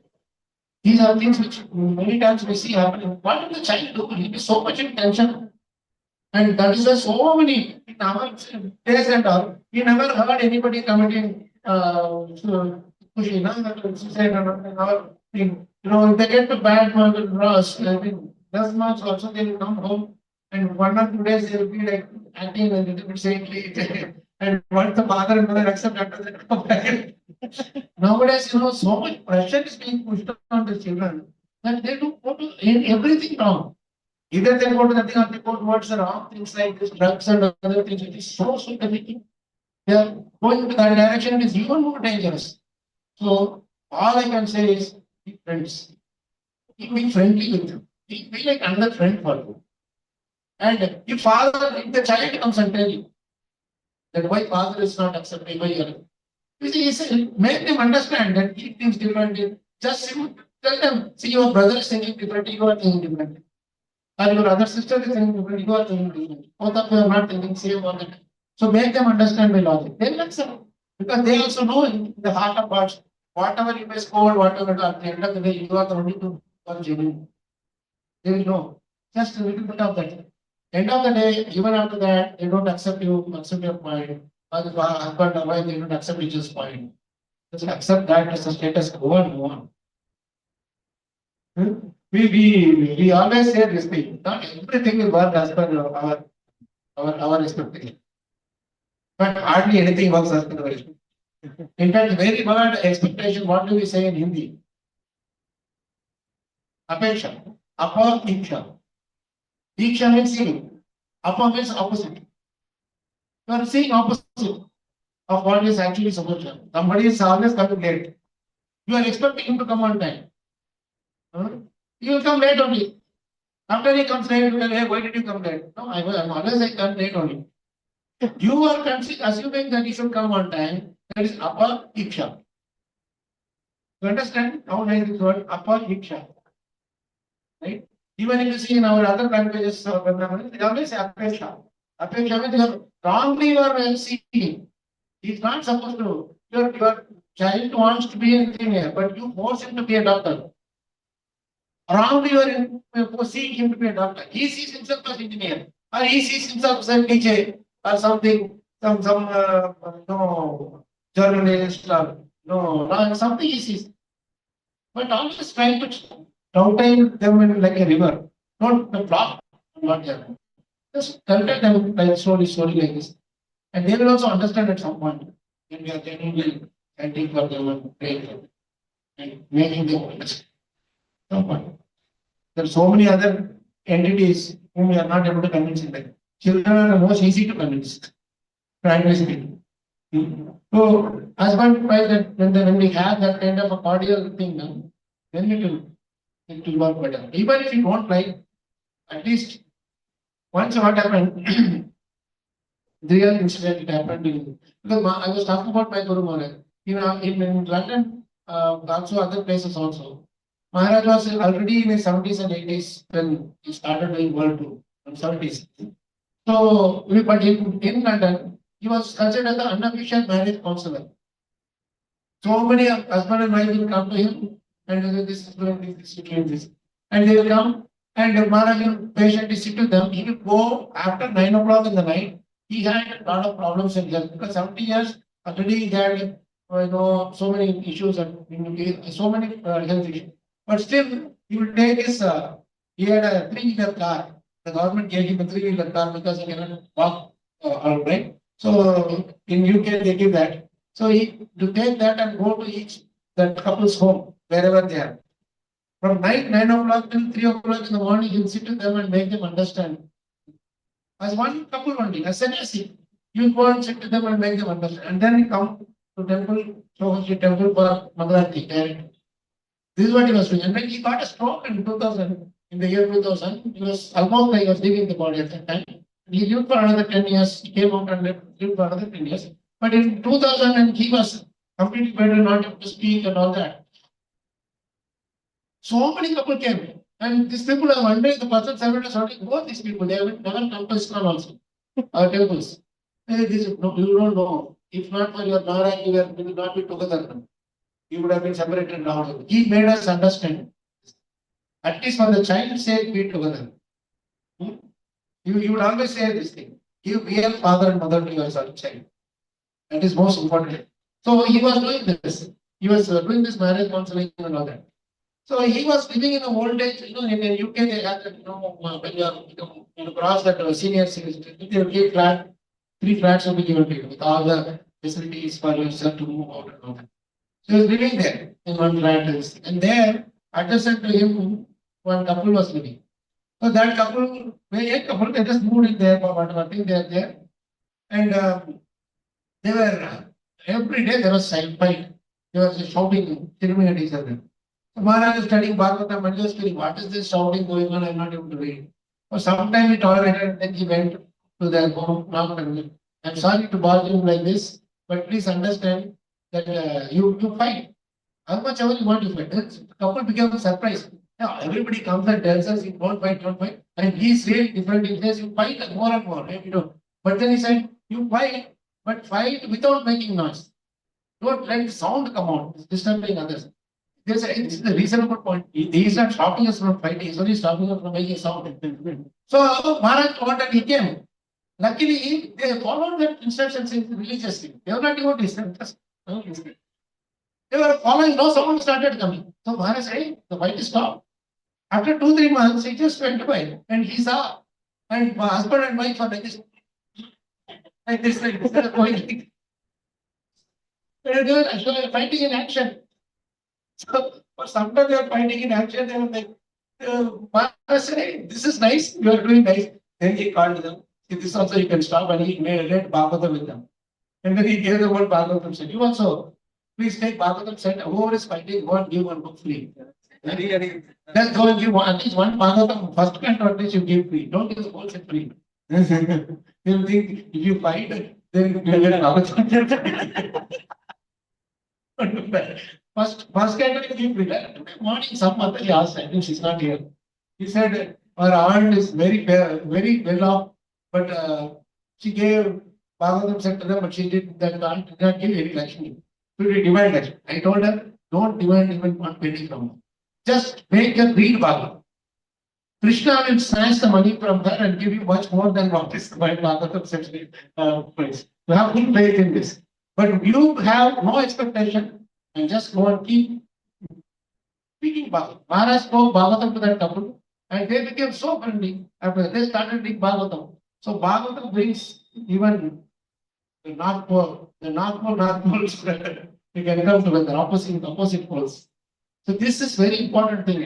These are things which many times we see happening. What will the child do? He'll be so much in tension. And that is why so many in our days and all, we never heard anybody committing suicide and all thing. If they get to bad loss, I mean, this much also they will come home and 1 or 2 days they will be like acting a little bit saintly. And once the father and mother accept after that come back. Nowadays, so much pressure is being pushed on the children that they do everything wrong. Either they go to the thing or they go towards the wrong things like this, drugs and other things, which is so difficult. They are going to that direction, it is even more dangerous. So all I can say is be friends. Be friendly with them. Be like another friend for you. And if the child comes and tell you that why father is not accepting by your you see, make them understand that he thinks differently. Just tell them, see, your brother is thinking differently, you are thinking differently. Or your other sister is thinking differently, you are thinking differently. Both of you are not thinking same all the time. So make them understand my logic. They will accept. Because they also know in the heart of hearts, whatever you may scold, whatever, at the end of the day, you are the only two who are genuine. They will know. Just a little bit of that. End of the day, even after that, they don't accept you, accept your point. Or the husband or wife, they don't accept each other's point. Just accept that as a status quo and move on. We always say this thing. Not everything will work as per our expectation. But hardly anything works as per our expectation. In fact, the very word expectation, what do we say in Hindi? Apeksha. Apa, iksha. Iksha means seeing. Apa means opposite. You are seeing opposite of what is actually supposed to happen. Somebody is always coming late. You are expecting him to come on time. He will come late only. After he comes late, you will say, hey, why did you come late? No, I'm always I come late only. You are assuming that he should come on time. That is apa iksha. You understand how nice this word apa iksha? Right? Even if you see in our other languages, they always say apeksha. Apeksha means wrongly you are seeking. He's not supposed to. Your child wants to be an engineer, but you force him to be a doctor. Wrongly you are seeing him to be a doctor. He sees himself as engineer, or he sees himself as a teacher, or something, some journalist, or something he sees. But always trying to downtain them in like a river, not the block, not there. Just contact them like slowly like this. And they will also understand at some point when we are genuinely chanting for them and praying for them and making them understand. Some point. There are so many other entities whom we are not able to convince in them. Children are the most easy to convince, frankly speaking. So, husband and wife, that when we have that kind of a cordial thing, then it will work better. Even if you don't like, at least once what happened, the real incident it happened because I was talking about my Guru Maharaj. In London, also other places also. Maharaj was already in his 70s and 80s when he started doing world tour in 70s. So, but in London, he was considered the unofficial marriage counselor. So many husband and wife will come to him and this is doing this. And they will come and Maharaj will patiently sit with them. He will go after 9 o'clock in the night. He had a lot of problems in health because 70 years already he had so many issues and so many health issues. But still, he will take his. He had a 3-wheeler car. The government gave him a 3-wheeler car because he cannot walk all right. So in UK they give that. So he to take that and go to each that couple's home wherever they are. From night 9 o'clock till 3 o'clock in the morning, he will sit with them and make them understand. As one couple only, as sannyasi, you go and sit with them and make them understand. And then he come to temple, temple for Mandir. This is what he was doing. And when he got a stroke in 2000, in the year 2000, he was almost like he was leaving the body at that time. He lived for another 10 years. He came out and lived for another 10 years. But in 2000, and he was completely better, not able to speak and all that. So many people came. And these people are wondering, the person servant shouting, who are these people? They have never come to Iskcon also. Our temples. No, you don't know. If not for your Nara, we will not be together. You would have been separated now. He made us understand. At least for the child's sake, be together. You would always say this thing. Give real father and mother to your child. That is most important. So he was doing this. He was doing this marriage counseling and all that. So he was living in a old age. In the UK they had that, when you cross that senior citizen, they will give flat, 3 flats will be given to you with all the facilities for yourself to move out and all that. So he was living there in one flat, and there adjacent to him, one couple was living. So that couple, they just moved in there for whatever thing they are there, and they were every day there was silent fight. They were shouting, screaming at each other. So Maharaj is studying Bhagavatam and just feeling, what is this shouting going on? I'm not able to read. For some time he tolerated, and then he went to their home, knocked and I'm sorry to bother you like this, but please understand that you fight. How much ever you want to fight. The couple became surprised. Now everybody comes and tells us, you don't fight. And he's really different. He says, you fight more and more. Right? But then he said, you fight, but fight without making noise. Don't let sound come out, it's disturbing others. This is a reasonable point. He is not stopping us from fighting, he's only stopping us from making sound. So Maharaj told that he came. Luckily, they followed that instructions in religiously. They were not devotees, they were just they were following, no sound started coming. So Maharaj said, the fight stopped. After 2-3 months, he just went by and he saw, and my husband and wife are like this, they are going. They were actually fighting in action. So for some time they are fighting in action, they were like, Maharaj said, hey, this is nice, you are doing nice. Then he called them, see, this also you can stop, and he read Bhagavatam with them. And then he gave them one Bhagavatam set. You also, please take Bhagavatam set, whoever is fighting, go and give one book free. Just go and give at least one Bhagavatam, first canto at least you give free. Don't give the whole set free. You'll think if you fight, then you get an Bhagavatam. First canto you give free. Today morning, some mother asked, I think she's not here. He said, her aunt is very well off, but she gave Bhagavatam set to them, but she did that aunt did not give any Lakshmi. So we demand Lakshmi. I told her, don't demand even 1 penny from her. Just make her read Bhagavatam. Krishna will snatch the money from her and give you much more than what is my Bhagavatam set price. You have full faith in this. But you have no expectation and just go and keep speaking Bhagavatam. Maharaj spoke Bhagavatam to that couple and they became so friendly after they started reading Bhagavatam. So Bhagavatam brings even the North Pole, we can come together, opposite poles. So this is very important thing,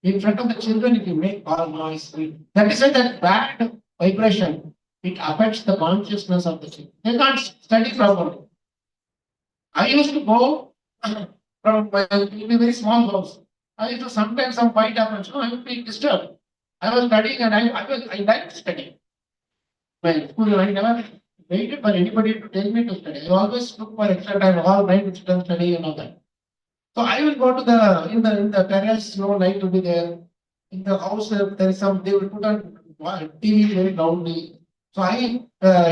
In front of the children, if you make all noise, that is why that bad vibration, it affects the consciousness of the children. They can't study properly. I used to go from my very small house. I used to sometimes some fight happens, I would be disturbed. I was studying and I liked studying. Well, school, I never waited for anybody to tell me to study. I always look for extra time, all night to study and all that. So I will go to in the terrace, light will be there. In the house, there is they will put on TV very loudly. So I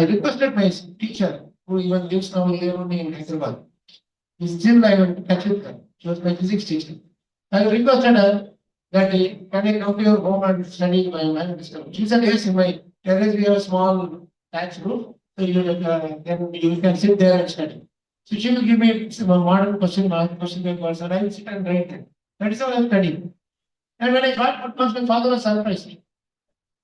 requested my teacher, who even lives now here only in Hyderabad. Still I am in touch with her. She was my physics teacher. I requested her that can I come to your home and study my manuscript. She said, yes, in my terrace we have a small thatch roof. So then you can sit there and study. So she will give me some modern question papers, and I will sit and write them. That is how I am studying. And when I got what my father was surprised.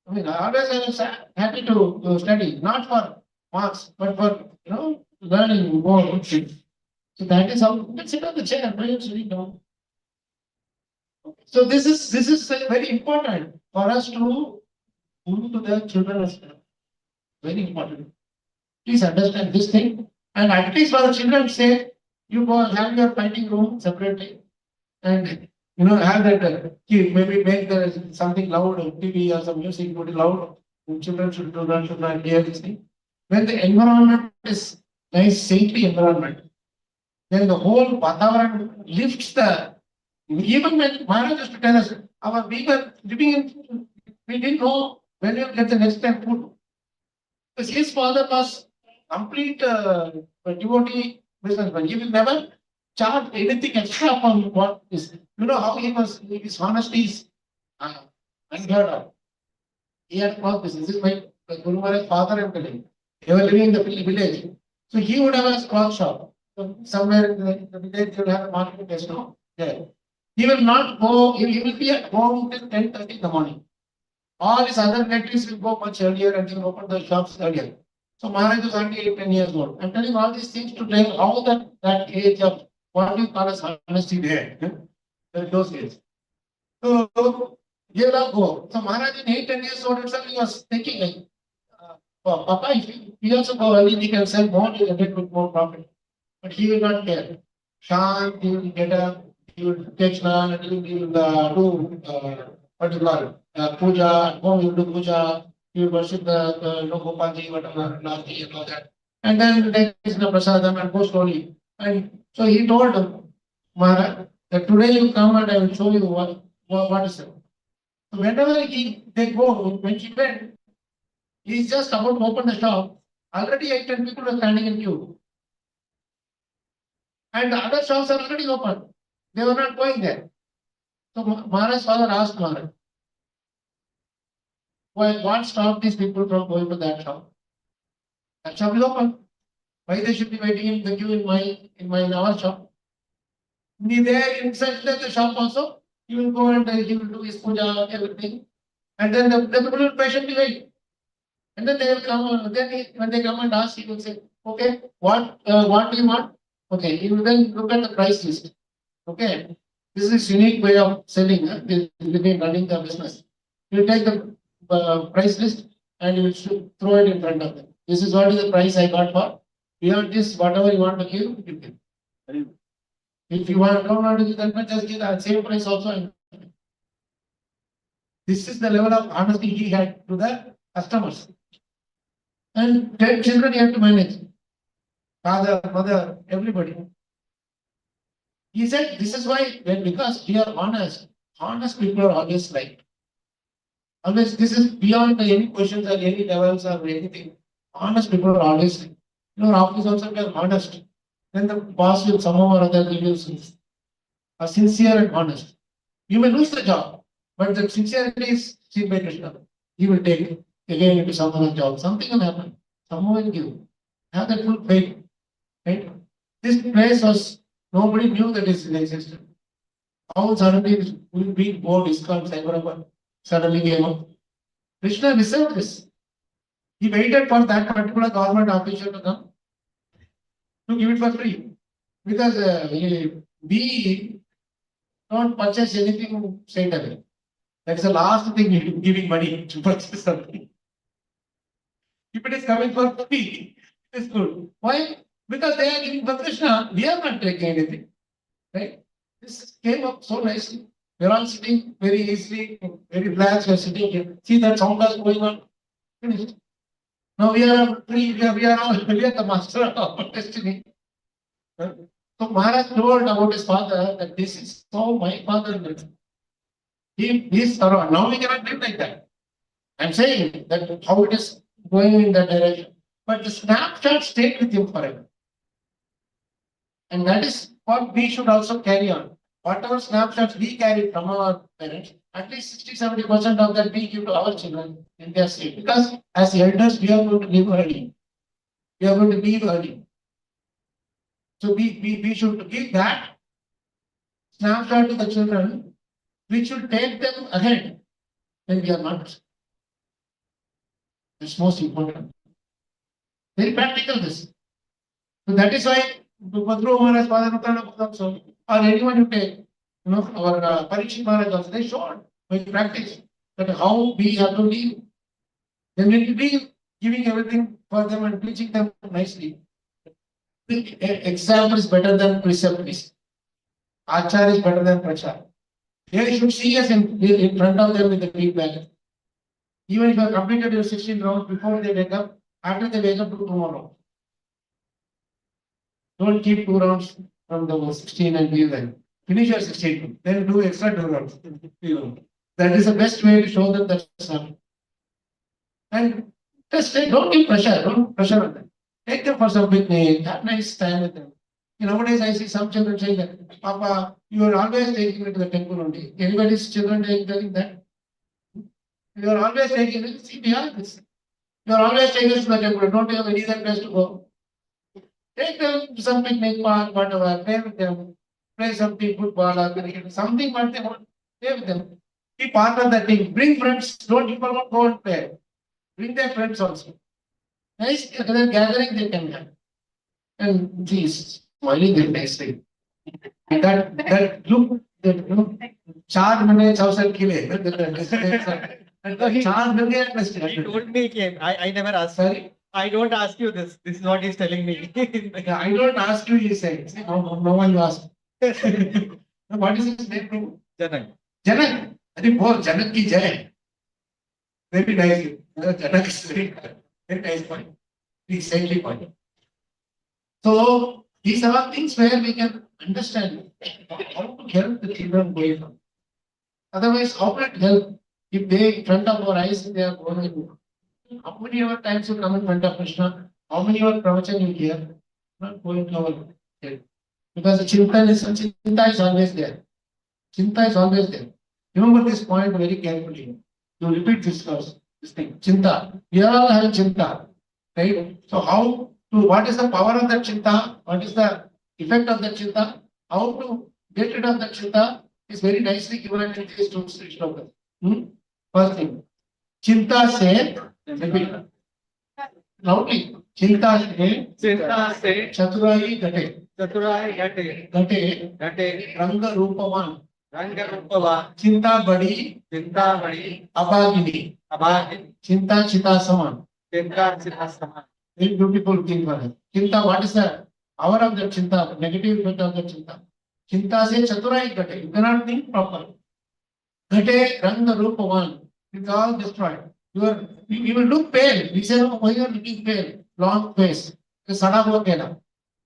I mean, always I was happy to study, not for marks, but for learning more good things. So that is how you can sit on the chair, why you sitting down. So this is very important for us to move to the children as well. Very important. Please understand this thing. And at least for the children, say, you go have your fighting room separately and have that maybe make something loud, TV or some music, put it loud. Children should not hear this thing. When the environment is nice, saintly environment, then the whole Vatavaran lifts even when Maharaj used to tell us, we were living in, we didn't know when we will get the next time food. Because his father was complete devotee businessman. He will never charge anything extra from what is. How his honesty is unheard of. He had small business. This is my Guru Maharaj's father and telling. They were living in the village. So he would have a cloth shop. So somewhere in the village, they will have a market restaurant there. He will not go, he will be at home till 10:30 in the morning. All his other relatives will go much earlier and he will open the shops earlier. So Maharaj was only 8-10 years old. I'm telling all these things to tell how that age of what you call as honesty there, those days. So he will not go. So Maharaj in 8-10 years old himself, he was thinking like, Papa, if he also go early, he can sell more, he can get more profit. But he will not care. Shant, he will get up, he will take snan, and he will do what is called puja, at home he will do puja. You worship the Gopalji, whatever, Lordji and all that. And then take Krishna Prasadam and go slowly. And so he told Maharaj that today you come and I will show you what is it. So whenever they go, when she went, he is just about to open the shop. Already 8-10 people are standing in queue. And the other shops are already open. They were not going there. So Maharaj's father asked Maharaj, why, what stopped these people from going to that shop? That shop is open. Why they should be waiting in the queue in our shop? Be there inside the shop also. He will go and he will do his puja, everything. And then the people will patiently wait. And then they will come, when they come and ask, he will say, okay, what do you want? Okay, he will then look at the price list. Okay, this is unique way of selling, running the business. You take the price list and you should throw it in front of them. This is what is the price I got for. Beyond this, whatever you want to give, you give. If you don't want to give that much, just give the same price also. This is the level of honesty he had to the customers. And 10 children he had to manage. Father, mother, everybody. He said, this is why, because we are honest. Honest people are always right. Always, this is beyond any questions or any levels or anything. Honest people are always right. Your office also, we are honest. Then the boss will somehow or other give you are sincere and honest. You may lose the job, but the sincerity is seen by Krishna. He will take it again into some other job. Something will happen. Someone will give. Have that full faith. Right? This place was, nobody knew that it existed. How suddenly we being board Iskcon Cyberabad suddenly came up. Krishna reserved this. He waited for that particular government official to come to give it for free. Because we don't purchase anything straight away. That's the last thing we do, giving money to purchase something. If it is coming for free, it's good. Why? Because they are giving for Krishna. We are not taking anything. Right? This came up so nicely. We are all sitting very easily, very relaxed. We are sitting here. See that sound is going on. Finished. Now we are free. We are the master of our destiny. So Maharaj told about his father that this is how my father lived. He is thorough. Now we cannot live like that. I'm saying that how it is going in that direction. But the snapshot stayed with him forever. And that is what we should also carry on. Whatever snapshots we carry from our parents, at least 60-70% of that we give to our children in their state. Because as elders, we are going to live early. We are going to leave early. So we should give that snapshot to the children. We should take them ahead when we are not. That's most important. Very practical this. So that is why Bhadru Maharaj, Father Uttara also, or anyone you take, our Parikshit Maharaj also, they showed by practice that how we have to live. Then we will be giving everything for them and teaching them nicely. The example is better than precept. Achar is better than prachar. They should see us in front of them with the feedback. Even if you have completed your 16 rounds before they wake up, after they wake up, do 2 more rounds. Don't keep 2 rounds from the 16 and leave them. Finish your 16, then do extra 2 rounds. That is the best way to show them that's not. And just don't give pressure, don't pressure on them. Take them for some picnic, have nice time with them. Nowadays I see some children saying that, Papa, you are always taking me to the temple only. Anybody's children telling that? You are always taking me, see beyond this. You are always taking us to the temple, don't you have any other place to go? Take them to some picnic park, whatever, play with them, play something, football or cricket, something what they want, play with them. Be part of that thing. Bring friends, don't people go and play. Bring their friends also. Nice gathering they can have. And geez, smiling very nicely. And that look, that 4 minutes outside kile. He told me, I never asked. Sorry? I don't ask you this. This is what he's telling me. I don't ask you, he said. No one you ask. What is his name? Janak. Janak. I think both Janak ki jai. Very nice. Janak is very nice point. Recently point. So these are things where we can understand how to help the children going on. Otherwise, how can it help if they in front of our eyes they are going? How many other times you come in front of Krishna? How many other pravachan you hear? Not going to our head. Because the chinta is always there. Chinta is always there. Remember this point very carefully. You repeat this verse, this thing. Chinta. We all have chinta, right? So what is the power of that chinta? What is the effect of that chinta? How to get rid of that chinta is very nicely given in these two shlokas. First thing, chinta se, repeat loudly. Chinta se, chaturai gate, gate, ranga rupavan, चिंता बड़ी अभागिनी चिंता चिता समान very beautiful thing for us. Chinta, what is the power of the chinta, negative effect of the chinta? Chinta se chaturai gate, you cannot think proper. Gate ranga rupavan, it's all destroyed. You will look pale. We say, oh, why you are looking pale? Long face. Sada hua kela.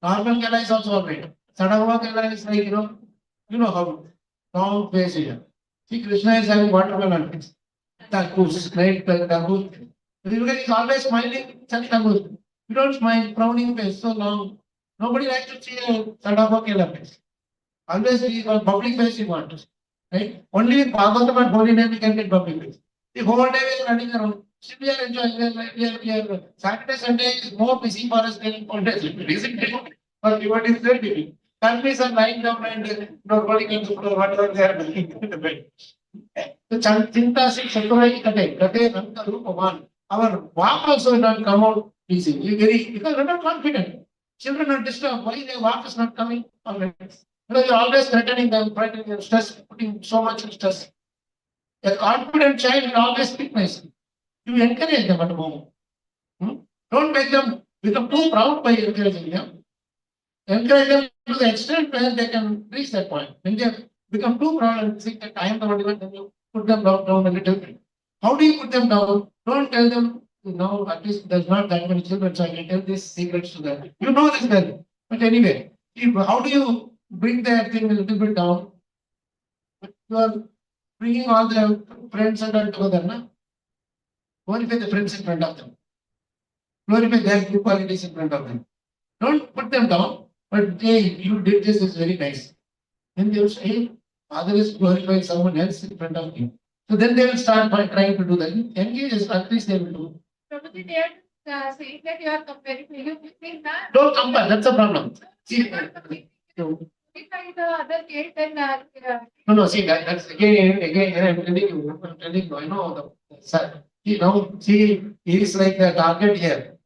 Normal kela is also alright. Sada hua kela is like, you know how. Long face here. See, Krishna is having watermelon face. Takus, right? Takus. Because he's always smiling, such takus. You don't smile, frowning face, so long. Nobody likes to see a Sadhava Kela face. Always a public face you want. Right? Only with Bhagavatam and holy name we can get public face. The whole day we are running around. Still we are enjoying. We are Saturday, Sunday is more busy for us than all days. Isn't it? But what is very busy. Families are lying down and rolling on the floor, whatever they are doing in the bed. So Chinta se chaturai gate, ranga rupavan. Our walk also will not come out easy. Because we are not confident. Children are disturbed. Why their walk is not coming already? Because you are always threatening them, stress, putting so much stress. A confident child will always speak nicely. You encourage them at home. Don't make them become too proud by encouraging them. Encourage them to the extent where they can reach that point. When they become too proud and think that I am the only one, then you put them down a little bit. How do you put them down? Don't tell them, at least there's not that many children, so I can tell these secrets to them. You know this well. But anyway, how do you bring that thing a little bit down? You are bringing all the friends and all together, na? Glorify the friends in front of them. Glorify their good qualities in front of them. Don't put them down. But hey, you did this, is very nice. Then they will say, hey, Father is glorifying someone else in front of you. So then they will start by trying to do that. Engage, at least they will do. Prabhuji, they are saying that you are comparing. You think that? Don't compare, that's the problem. See, If I the other case, then no, see, that's again, I'm telling you, I know see, he is like the target here.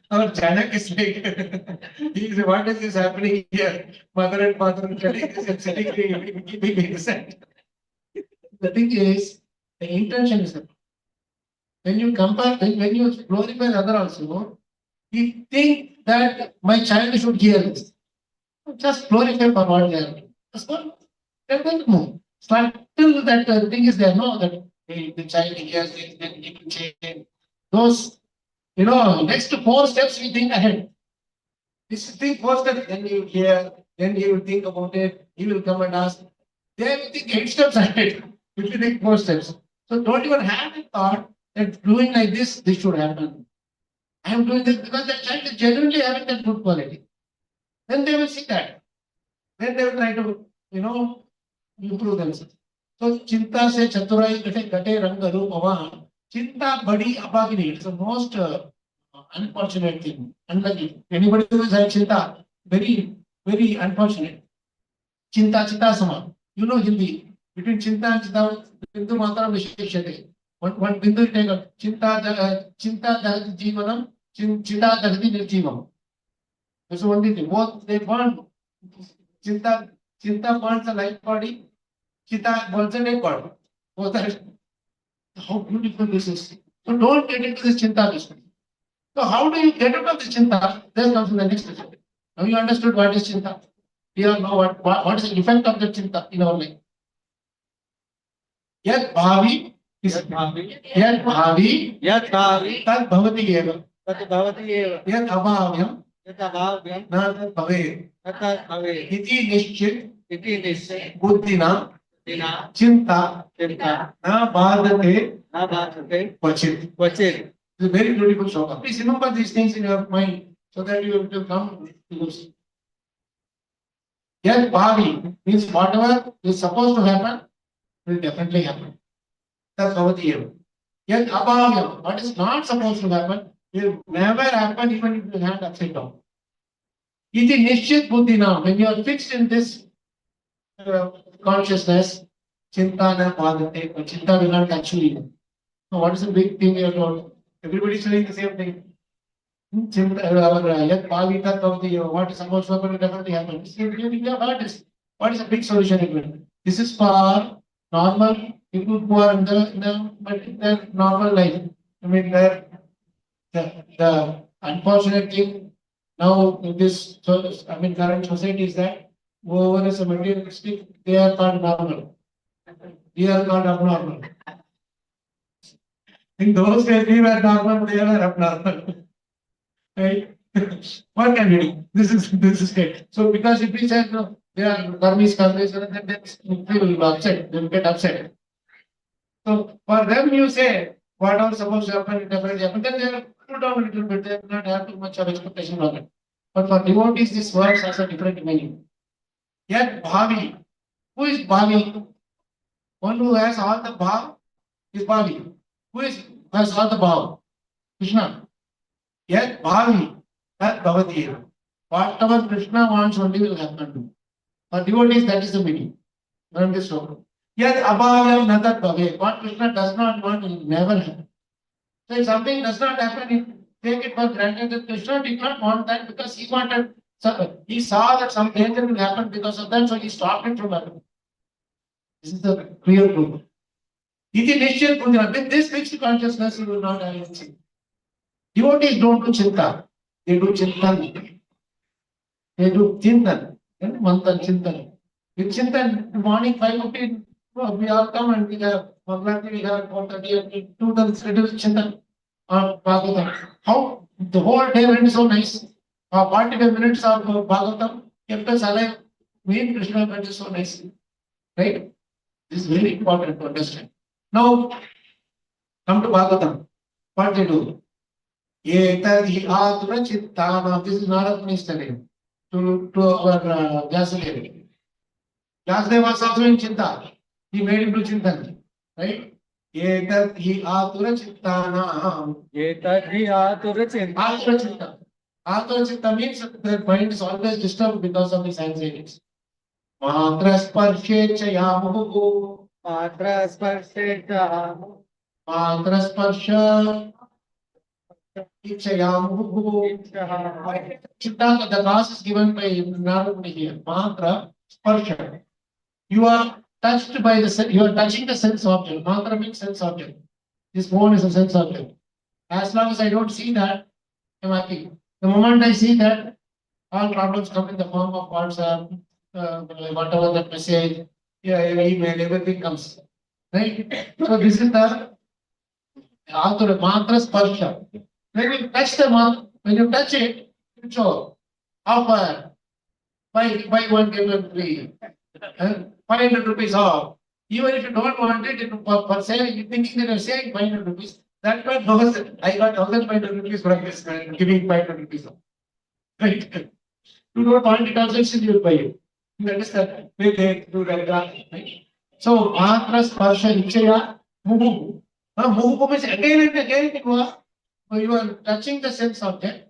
Our Janak is like, what is this happening here? Mother and father telling this and sitting keeping innocent. The thing is, the intention is that when you compare, when you glorify other also, you think that my child should hear this. Just glorify for what they are doing. That's what they're going to move. Start till that thing is there, no, that the child hears it, then he can change. Those, next 4 steps we think ahead. This thing 4 steps, then you hear, then you will think about it, he will come and ask. They will think 8 steps ahead if you think 4 steps. So don't even have the thought that doing like this should happen. I am doing this because that child is genuinely having that good quality. Then they will see that. Then they will try to, improve themselves. So, chinta se chaturai gate ranga rupavan. Chinta badi apagini. It's the most unfortunate thing. Unlucky. Anybody who is having chinta, very, very unfortunate. Chinta chita sama. You know Hindi. Between chinta and chita, bindu matra visheshate. One bindu take a chinta dahati jivanam, chita dahati nirjivam. That's the only thing. Both they burn. Chinta burns the life body. Chita burns the dead body. Both are. How beautiful this is. So don't get into this chinta business. So how do you get out of this chinta? This comes in the next lesson. Now you understood what is chinta. We all know what is the effect of the chinta in our life. Yat bhavi tad bhavati eva. Yat abhavyam na tad bhave. Iti nishchit buddhina chinta na badate kvachit. It's a very beautiful shloka. Please remember these things in your mind so that you will come to this. Yet bhavi means whatever is supposed to happen will definitely happen. That's Bhavati. Yet abhavyam, what is not supposed to happen, will never happen even if you hand upside down. Iti nishchit buddhi now, when you are fixed in this consciousness, chinta na padate, but chinta will not touch you. So what is the big thing you are told? Everybody is saying the same thing. Chinta, yet bhavita of the what is supposed to happen will definitely happen. You have heard this. What is the big solution it will? This is for normal people who are in their normal life. I mean, the unfortunate thing now in this, so, I mean, current society is that whoever is a materialistic, they are called normal. We are called abnormal. In those days, we were normal, they were abnormal. Right? What can we do? This is it. So because if we said no, they are karmis, then people will upset, they will get upset. So for them, you say whatever supposed to happen, it definitely happen. Then they will cool down a little bit. They will not have too much of expectation of it. But for devotees, this words has a different meaning. Yet bhavi, who is bhavi? One who has all the bhav is bhavi. Who has all the bhav? Krishna. Yet bhavi, that bhavati. Whatever Krishna wants only will happen. For devotees, that is the meaning. Learn this so. Yet abhavyam natat bhave. What Krishna does not want will never happen. So if something does not happen, take it for granted that Krishna did not want that because he wanted, he saw that some danger will happen because of that, so he stopped it from happening. This is the clear proof. Iti nishchit punya. With this fixed consciousness, you will not have anything. Devotees don't do chinta. They do chintan. They do chintan. Mantan chintan. With chintan, morning 5:15, we all come and we have, we have 4:30 and 2:30 chintan or Bhagavatam. How the whole day went so nice. 45 minutes of Bhagavatam kept us alive. Me and Krishna went so nicely. Right? This is very important to understand. Now, come to Bhagavatam. What they do? Etadi atura chittana. This is Narad Muni's telling to our Vyasadeva. Vyasadeva was also in Chinta. He made him do Chintan. Right? Etadi atura chittana. Etadhi atura chinta. Atura chitta. Atura chitta means the mind is always disturbed because of his anxieties. Matra sparshe chayamuhu. Matra sparseta. Matra sparsha ichayamuhu. Chitta, the class is given by Narad here. Matra sparsha. You are touched by the you are touching the sense object. Matra means sense object. This phone is a sense object. As long as I don't see that, I'm happy. The moment I see that, all problems come in the form of WhatsApp, whatever that message, email, everything comes. Right? So this is the author mantra sparsha. When you touch the mantra, when you touch it, you show offer, buy one get one free, 500 rupees off. Even if you don't want it, for sale, you thinking that you're saying 500 rupees. That man knows I got 1,500 rupees from this man, giving 500 rupees off. Right? You don't want it also, still you will buy it. You understand? They do like that. Right? So, matra sparsha ichaya muhu. Muhu means again and again you are touching the sense object.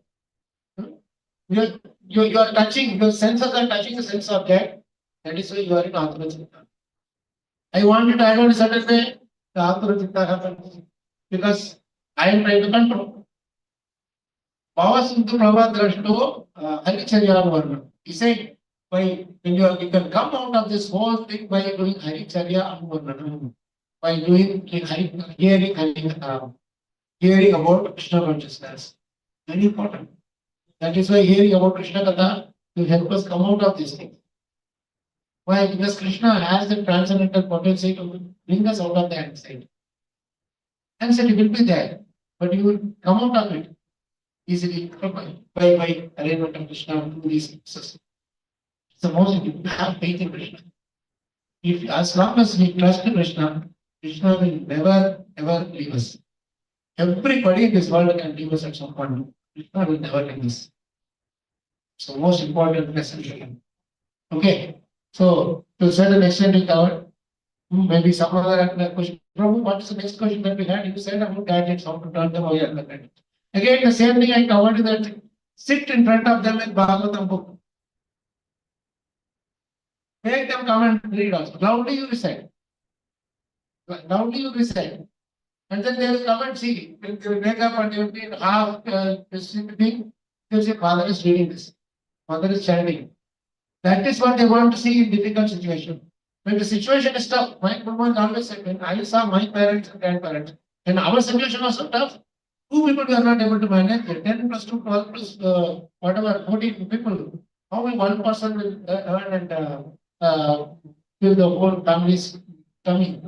You are touching, your senses are touching the sense object. That is why you are in Atma Chitta. I want it to add on a certain way, the Atma Chitta happens. Because I am trying to control. Bhavasuntu Prabhadrashto Haricharya Varna. He said, when you can come out of this whole thing by doing Haricharya Anuvarna, by doing hearing about Krishna consciousness. Very important. That is why hearing about Krishna Katha will help us come out of this thing. Why? Because Krishna has the transcendental potency to bring us out of the anxiety. Anxiety will be there, but you will come out of it easily by arrangement of Krishna through these processes. It's the most important. Have faith in Krishna. If as long as we trust Krishna, Krishna will never ever leave us. Everybody in this world can leave us at some point. Krishna will never leave us. It's the most important lesson. Okay. So to a certain extent we covered. Maybe some other question. Prabhu, what is the next question that we had? You said about gadgets, how to turn them on. Yeah. Again, the same thing I covered that sit in front of them with Bhagavatam book. Make them come and read also. Loudly you recite. Loudly you recite. And then they will come and see. They will wake up and they will be in half thing. They will say, Father is reading this. Father is chanting. That is what they want to see in difficult situation. When the situation is tough, my Guru always said, when I saw my parents and grandparents, and our situation was so tough, two people were not able to manage it. 10 plus 2, 12 plus whatever, 14 people. How will one person will earn and fill the whole family's tummy?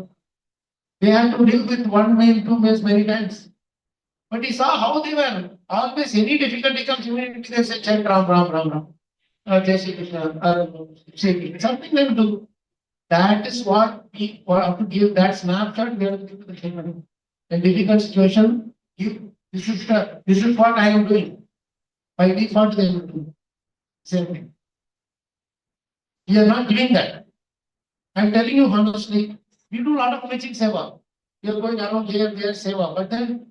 They had to live with one meal, 2 meals many times. But he saw how they were. Always any difficulty comes, immediately they say, chant Ram, Ram, Ram, Ram. Jai Shri Krishna, something they will do. That is what we have to give that snapshot. We have to give to the children. In difficult situation, this is what I am doing. By default, they will do same thing. We are not doing that. I am telling you honestly, we do a lot of preaching seva. We are going around here, there, seva. But then,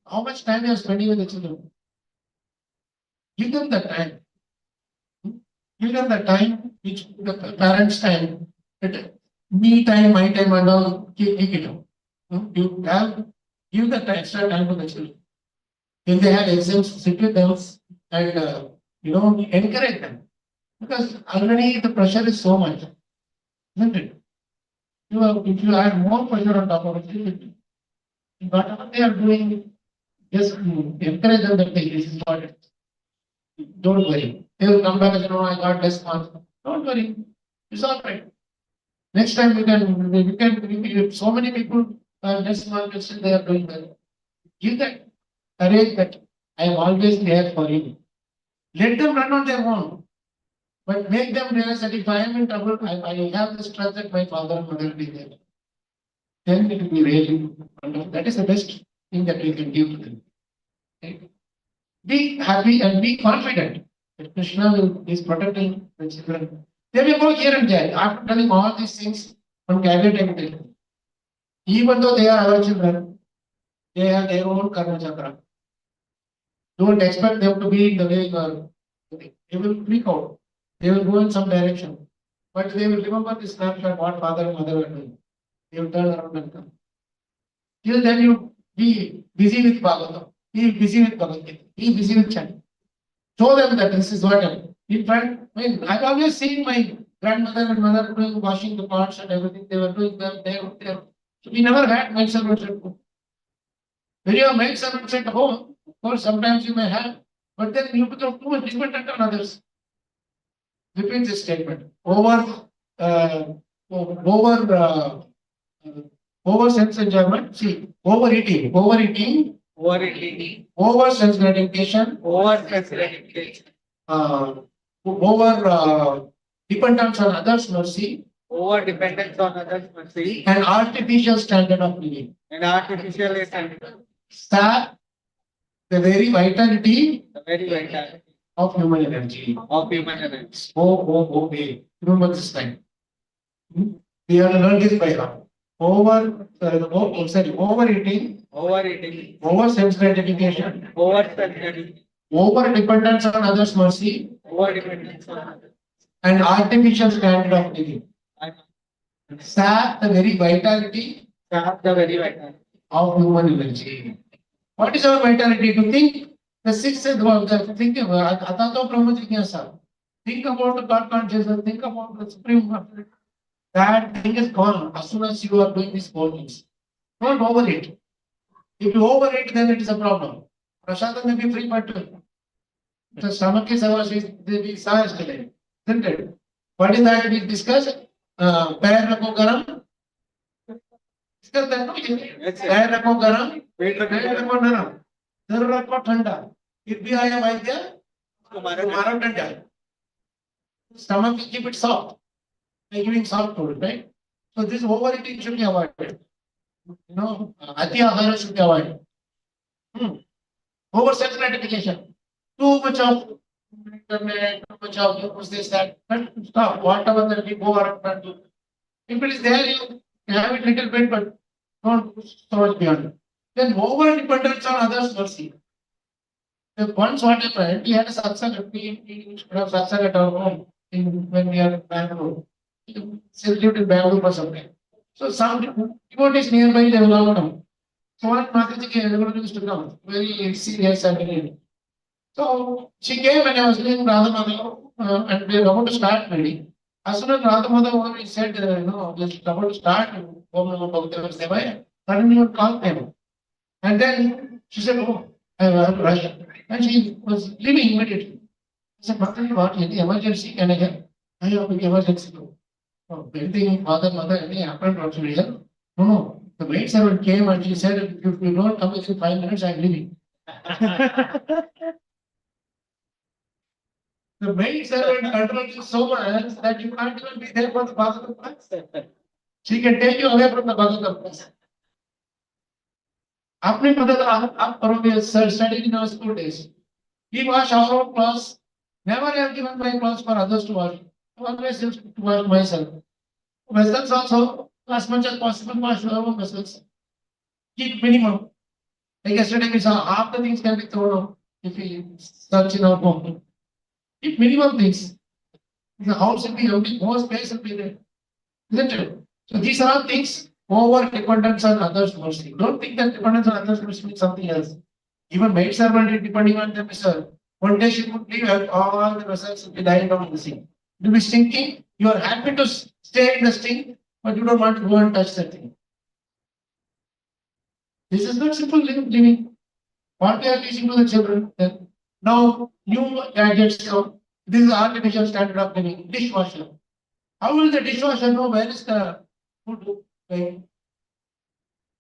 how much time you are spending with the children? Give them the time. Give them the time, which the parents' time. Me time, my time, and all, keep it up. You have, give the extra time to the children. If they have exams, sit with them and encourage them. Because already the pressure is so much, isn't it? If you add more pressure on top of it, whatever they are doing, just encourage them that this is important. Don't worry. They will come back and say, no, I got less marks. Don't worry. It's all right. Next time so many people less marks, still they are doing well. Give that courage that I am always there for you. Let them run on their own. But make them realize that if I am in trouble, I have this trust that my father and mother will be there. Then it will be really wonderful. That is the best thing that we can give to them. Right? Be happy and be confident that Krishna is protecting the children. They will go here and there. After telling all these things from cabinet everything. Even though they are our children, they have their own karma chakra. Don't expect them to be in the way you are. They will freak out. They will go in some direction. But they will remember this snapshot what father and mother were doing. They will turn around and come. Till then you be busy with Bhagavatam. Be busy with Bhagavad Gita. Be busy with chanting. Show them that this is what I'm. In fact, I've always seen my grandmother and mother doing washing the pots and everything. They were doing them there. So we never had maid servants at home. When you have maid servants at home, of course, sometimes you may have, but then you become too much dependent on others. Repeat this statement. Over sense enjoyment. See, overeating, over sense gratification, over dependence on others' mercy, and artificial standard of living. Sap the very vitality of human energy. Okay. Remember this time. We have to learn this by heart. Overeating, over sense gratification, over dependence on others' mercy, and artificial standard of living. Sap the very vitality of human energy. What is our vitality? To think the sixth think about the God consciousness, think about the supreme. That thing is gone as soon as you are doing these four things. Don't overeat. If you overeat, then it is a problem. Prasadam may be free, but the stomach is our we saw yesterday, isn't it? What is that we discussed? Pair rako garam. Discuss that, no? Pair rako garam, pair rako naram, sir rako thanda. If we are a vaidya, tomorrow thanda. Stomach will keep it soft. By giving salt to it, right? So this overeating should be avoided. Ati ahara should be avoided. Over self gratification. Too much of internet, Puja, you push this, that, but stop, whatever that we go around and do. If it is there, you have it little bit, but don't push so much beyond it. Then over dependence on others mercy. Once what happened, we had a satsang, we should have satsang at our home when we are in Bangalore. Still lived in Bangalore for some time. So some devotees nearby, they will all come. So what Mataji came, everybody used to come, very serious and very. So she came and I was doing Radha Mother, and we were about to start reading. As soon as Radha Mother said, just about to start, Om Namo Bhagavate Vasudevaya, suddenly one call came. And then she said, oh, I have to rush. And she was leaving immediately. I said, Mataji, what, any emergency? Can I help? I have an emergency. Oh, anything, father, mother, anything happened, what should we help? No. The maid servant came and she said, if you don't come within 5 minutes, I'm leaving. The maid servant controls you so much that you can't even be there for the Bhagavad Gita. She can take you away from the Bhagavad Gita. Apne mother, up we studied in our school days. We wash our own clothes. Never have given my clothes for others to wash. Always used to wash myself. Vessels also, as much as possible, wash your own vessels. Keep minimum. Like yesterday, we saw half the things can be thrown out if we search in our home. Keep minimum things. The house will be empty, more space will be there. Isn't it? So these are all things over dependence on others mercy. Don't think that dependence on others mercy means something else. Even maid servant is depending on them. One day she would leave and all the vessels will be lying down in the sea. You'll be sinking. You are happy to stay in the sink, but you don't want to go and touch that thing. This is not simple living. What we are teaching to the children. Now, new gadgets come. This is artificial standard of living. Dishwasher. How will the dishwasher know where is the food going?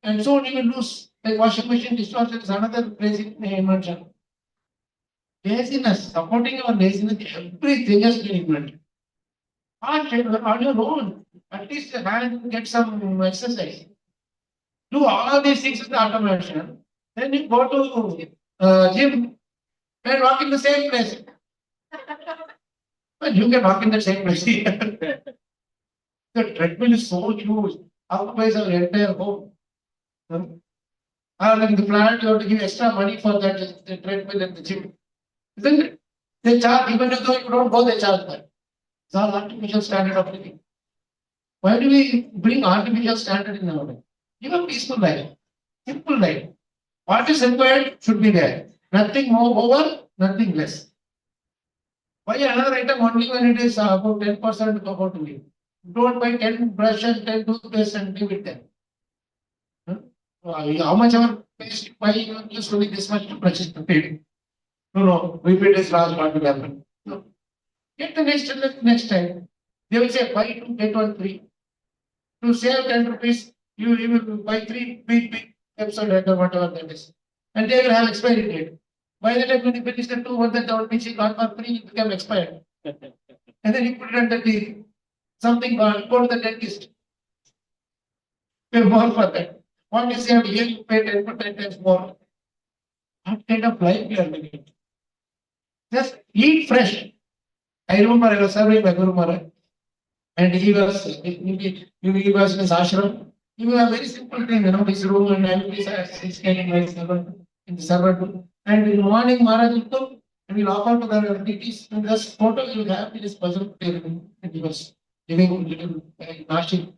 And so you will lose. Like washing machine, dishwasher is another crazy invention. Laziness, supporting our laziness, everything has been invented. On your own, at least get some exercise. Do all these things with the automation. Then you go to gym and walk in the same place. But you can walk in the same place. The treadmill is so huge, occupies our entire home. Or in the plant, you have to give extra money for that the treadmill and the gym. Isn't it? They charge, even though you don't go, they charge that. It's all artificial standard of living. Why do we bring artificial standard in our life? Give a peaceful life, simple life. What is required should be there. Nothing more over, nothing less. Buy another item only when it is about 10% about to leave. Don't buy 10 brushes, 10 toothpaste and leave it there. How much our paste buy used to be this much to purchase the paid. No, repeat is large what will happen. No. Get the next time. They will say buy 2, get 1 free. To save 10 rupees, you will buy 3 big episode or whatever that is. And they will have expiry date. By the time you finish the 2, 1 that one which is got for free, it become expired. And then you put it on the teeth. Something gone, go to the dentist. Pay more for that. What you say here, you pay 10 times more. What kind of life we are living? Just eat fresh. I remember I was serving my Guru Maharaj. And he was in his ashram. He was a very simple thing, his room and he's getting nice in the servant. And in the morning, Maharaj will come and will offer to the deities. And this photo you will have in his puzzle table. And he was living in Nashik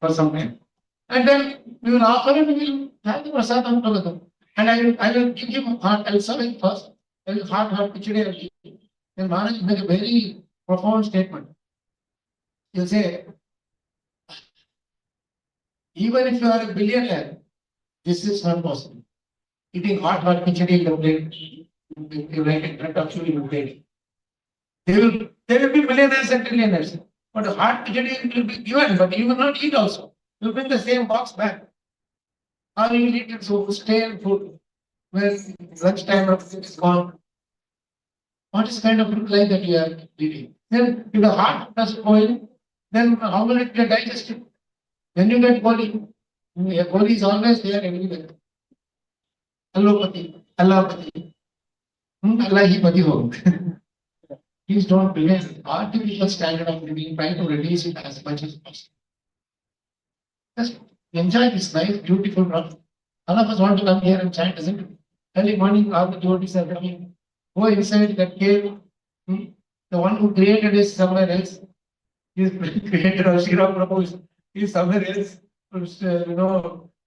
for some time. And then we will offer and we will have the prasadam together. And I will give him heart, I will serve him first. I will heart, khichdi I will give him. Then Maharaj made a very profound statement. He'll say, even if you are a billionaire, this is not possible. Eating hot khichdi in the plate, you like in front of you in the plate. They will be millionaires and trillionaires. But hot khichdi will be given, but you will not eat also. You will bring the same box back. Or you will eat it so stale food. When lunchtime is gone. What is the kind of food like that you are eating? Then if the heart doesn't go in, then how will it get digested? Then you get body. Body is always there everywhere. Allopathy, allopathy. Allah hi pati ho. Please don't believe artificial standard of living, try to reduce it as much as possible. Just enjoy this nice, beautiful run. All of us want to come here and chant, isn't it? Early morning, all the devotees are coming. Go inside that cave. The one who created is somewhere else. He is created, or Shri Ram Prabhu is somewhere else. In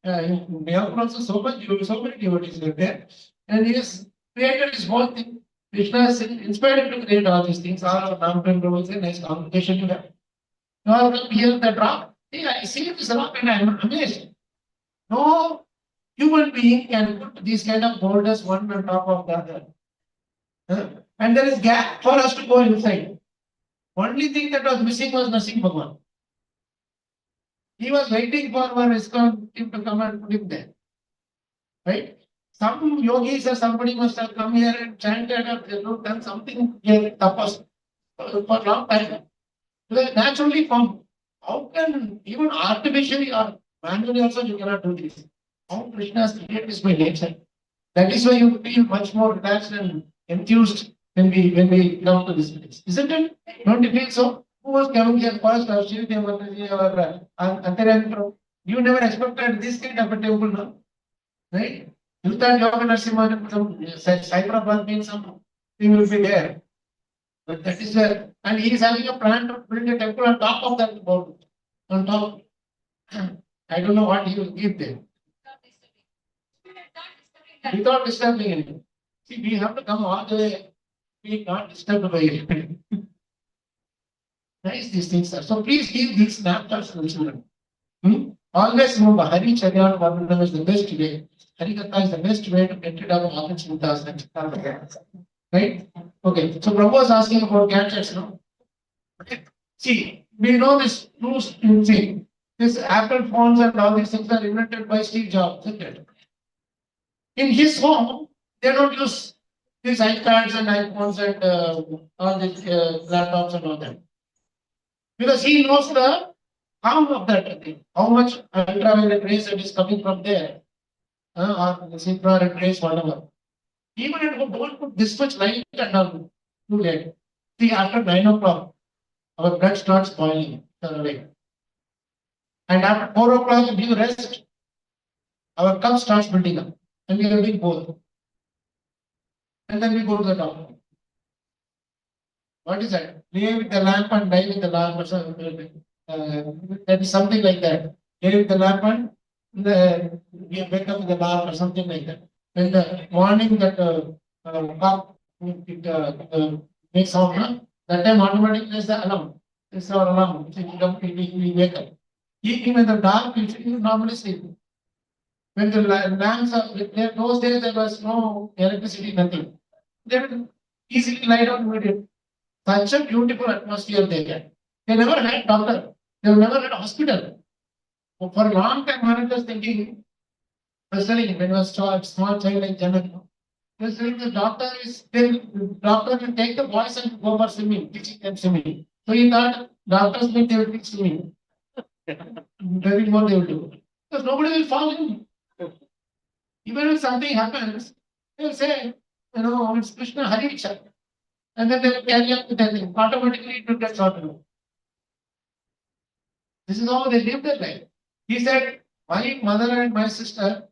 Mayapur also so many devotees are there. And he has created his whole thing. Krishna has inspired him to create all these things. All our Namakan Prabhu is a nice congregation to have. Now come here, the rock. I see this rock and I am amazed. No human being can put these kind of boulders one on top of the other. And there is gap for us to go inside. Only thing that was missing was Nassim Bhagwan. He was waiting for our Iskcon team to come and put him there. Right? Some yogis or somebody must have come here and chanted or done something here, tapas, for a long time. Because naturally formed. How can, even artificially or manually also, you cannot do this? How Krishna has created this by nature? That is why you feel much more relaxed and enthused when we come to this place. Isn't it? Don't you feel so? Who was coming here first, or Shri Devotional or Antaryan? You never expected this kind of a temple, no? Right? You thought Yoga Narasimha, Cyberabad means something will be there. But that is where, and he is having a plan to build a temple on top of that mountain. On top. I don't know what he will give there. Without disturbing anything. See, we have to come all the way. We not disturbed by it. Nice these things are. So please give these snapshots to the children. Always remember, Hari Charyan Varnam is the best way. Hari Katha is the best way to get rid of all the chintas and right? Okay. So Prabhu was asking about gadgets, no? Okay. See, we know this true thing. This Apple phones and all these things are invented by Steve Jobs, isn't it? In his home, they don't use these iPads and iPhones and all these laptops and all that. Because he knows the harm of that thing, how much ultraviolet rays that is coming from there, or the infrared rays, whatever. Even if we don't put this much light and all, too late. See, after 9 o'clock, our blood starts boiling, away. And after 4 o'clock, if you rest, our cup starts building up. And we are doing both. And then we go to the doctor. What is that? Lay with the lamp and die with the lamp or something. That is something like that. Lay with the lamp and we wake up with the lamp or something like that. In the morning that cock makes sound, that time automatically there's the alarm. It's our alarm. We wake up. Even in the dark, we normally sleep. When the lamps are there, those days there was no electricity, nothing. They would easily lie down immediately. Such a beautiful atmosphere they get. They never had doctor. They never had hospital. For a long time, I was thinking, I was telling when I was a small child like Janak, I was telling the doctor will take the boys and go for swimming, teaching them swimming. So he thought doctors mean they will teach swimming. Very more they will do. Because nobody will fall in. Even if something happens, they will say, it's Krishna Hari Vichar. And then they will carry on with that thing. Automatically it will get sorted out. This is how they live their life. He said, my mother and my sister,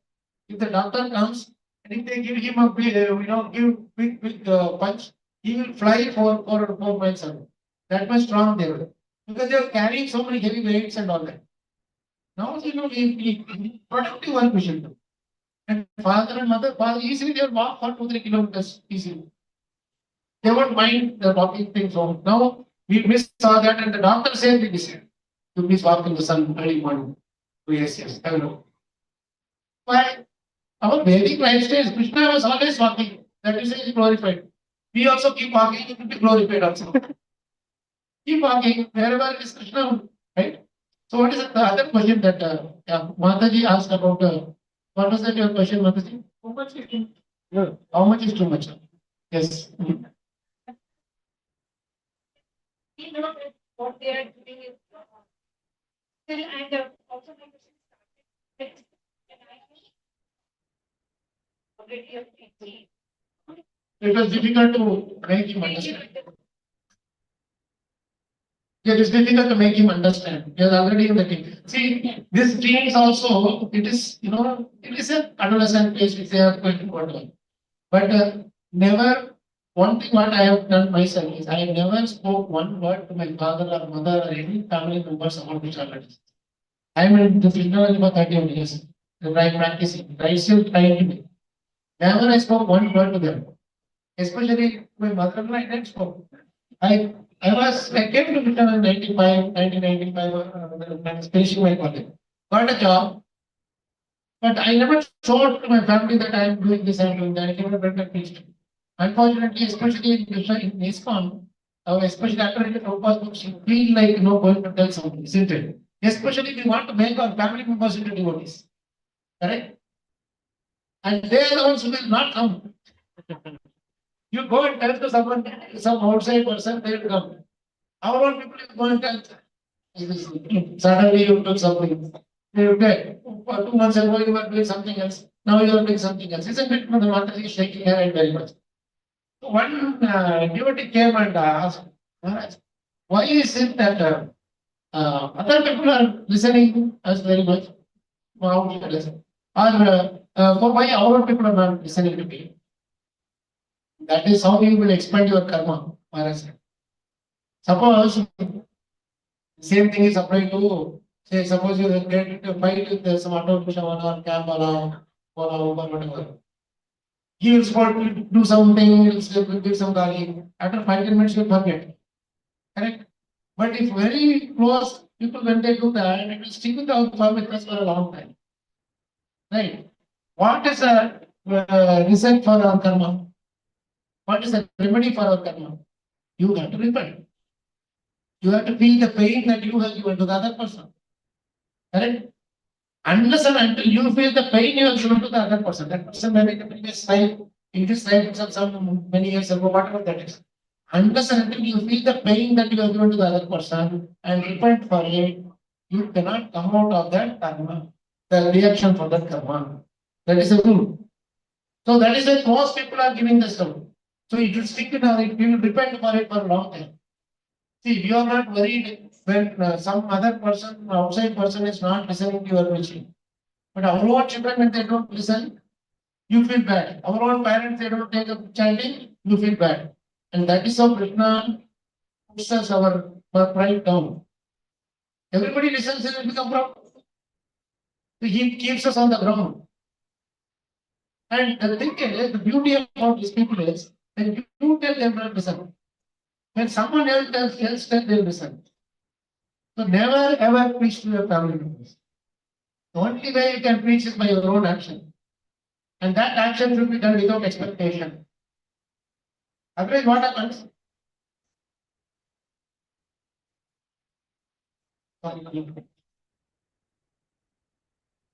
if the doctor comes and if they give him a big punch, he will fly for 4 miles away. That much strong they were. Because they were carrying so many heavy weights and all that. Now, we productive work we should do. And father and mother, easily they will walk for 2-3 kilometers easily. They won't mind the walking thing. So now we miss all that, and the doctor said we decided to please walk in the sun early morning. Oh, yes, I know. Why? Our Vedic lifestyle, Krishna was always walking. That is glorified. We also keep walking, it will be glorified also. Keep walking wherever is Krishna, right? So what is the other question that Mataji asked about? What was that your question, Mataji? How much is too much? How much is too much? Yes. We know that what they are doing is still, and also my question started. Can I already It was difficult to make him understand. It is difficult to make him understand. He is already in the team. See, this teens also, it is, it is an adolescent phase which they are going to go on. But never, one thing what I have done myself is I never spoke one word to my father or mother or any family members about the child. I am in this technology for 31 years. I practicing. I still trying to be. Never I spoke one word to them. Especially my mother-in-law, I didn't spoke. I came to Britain in 1995, when I was finishing my college. Got a job, but I never showed to my family that I am doing this and doing that. I never went and preached. Unfortunately, especially in Iskcon, especially after I get Prabhupada's books, you feel like going to tell something, isn't it? Especially if we want to make our family members into devotees. Correct? And they are the ones who will not come. You go and tell to someone, some outside person, they will come. Our own people, you go and tell, suddenly you took something. They will get, 2 months ago you were doing something else, now you are doing something else. Isn't it? The mother is shaking her head very much. So one devotee came and asked, "Maharaj, why is it that other people are listening us very much? How do you listen? Or for why our people are not listening to me? That is how you will expand your karma, Maharaj. Suppose same thing is applied to, say, suppose you get into a fight with some auto rickshaw or cab or whatever. He will spot to do something, he will give some gari. After 5 10 minutes, you will forget. Correct? But if very close people, when they do that, it will stick with with us for a long time. Right? What is a result for our karma? What is the remedy for our karma? You have to repent. You have to feel the pain that you have given to the other person. Correct? Unless and until you feel the pain you have given to the other person, that person may be in the previous life, in this life, some many years ago, whatever that is. Unless and until you feel the pain that you have given to the other person and repent for it, you cannot come out of that karma, the reaction for that karma. That is the rule. So that is why most people are giving this rule. So it will stick in our, we will repent for it for a long time. See, we are not worried when some other person, outside person is not listening to your preaching. But our own children, when they don't listen, you feel bad. Our own parents, they don't take up chanting, you feel bad. And that is how Krishna puts us our pride down. Everybody listens, it will become problem. So he keeps us on the ground. And the thing is, the beauty about these people is, when you tell them not listen, when someone else tells, they will listen. So never ever preach to your family members. The only way you can preach is by your own action. And that action should be done without expectation. Otherwise, what happens?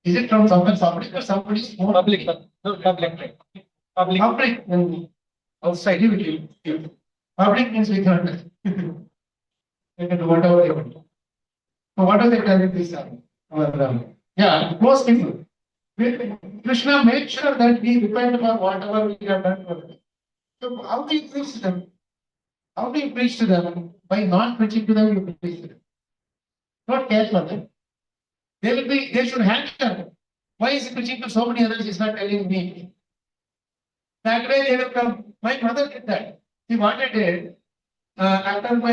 Is it from someone's public or somebody's own? Public, no, public. Public. Outside, you. Public means we can't. They can do whatever they want. So what are they telling this? Yeah, close people. Krishna made sure that we repent for whatever we have done for them. So how do you preach to them? How do you preach to them? By not preaching to them, you preach to them. Not care for them. They should handle. Why is he preaching to so many others? He's not telling me. That way they will come. My mother did that. See what I did. After my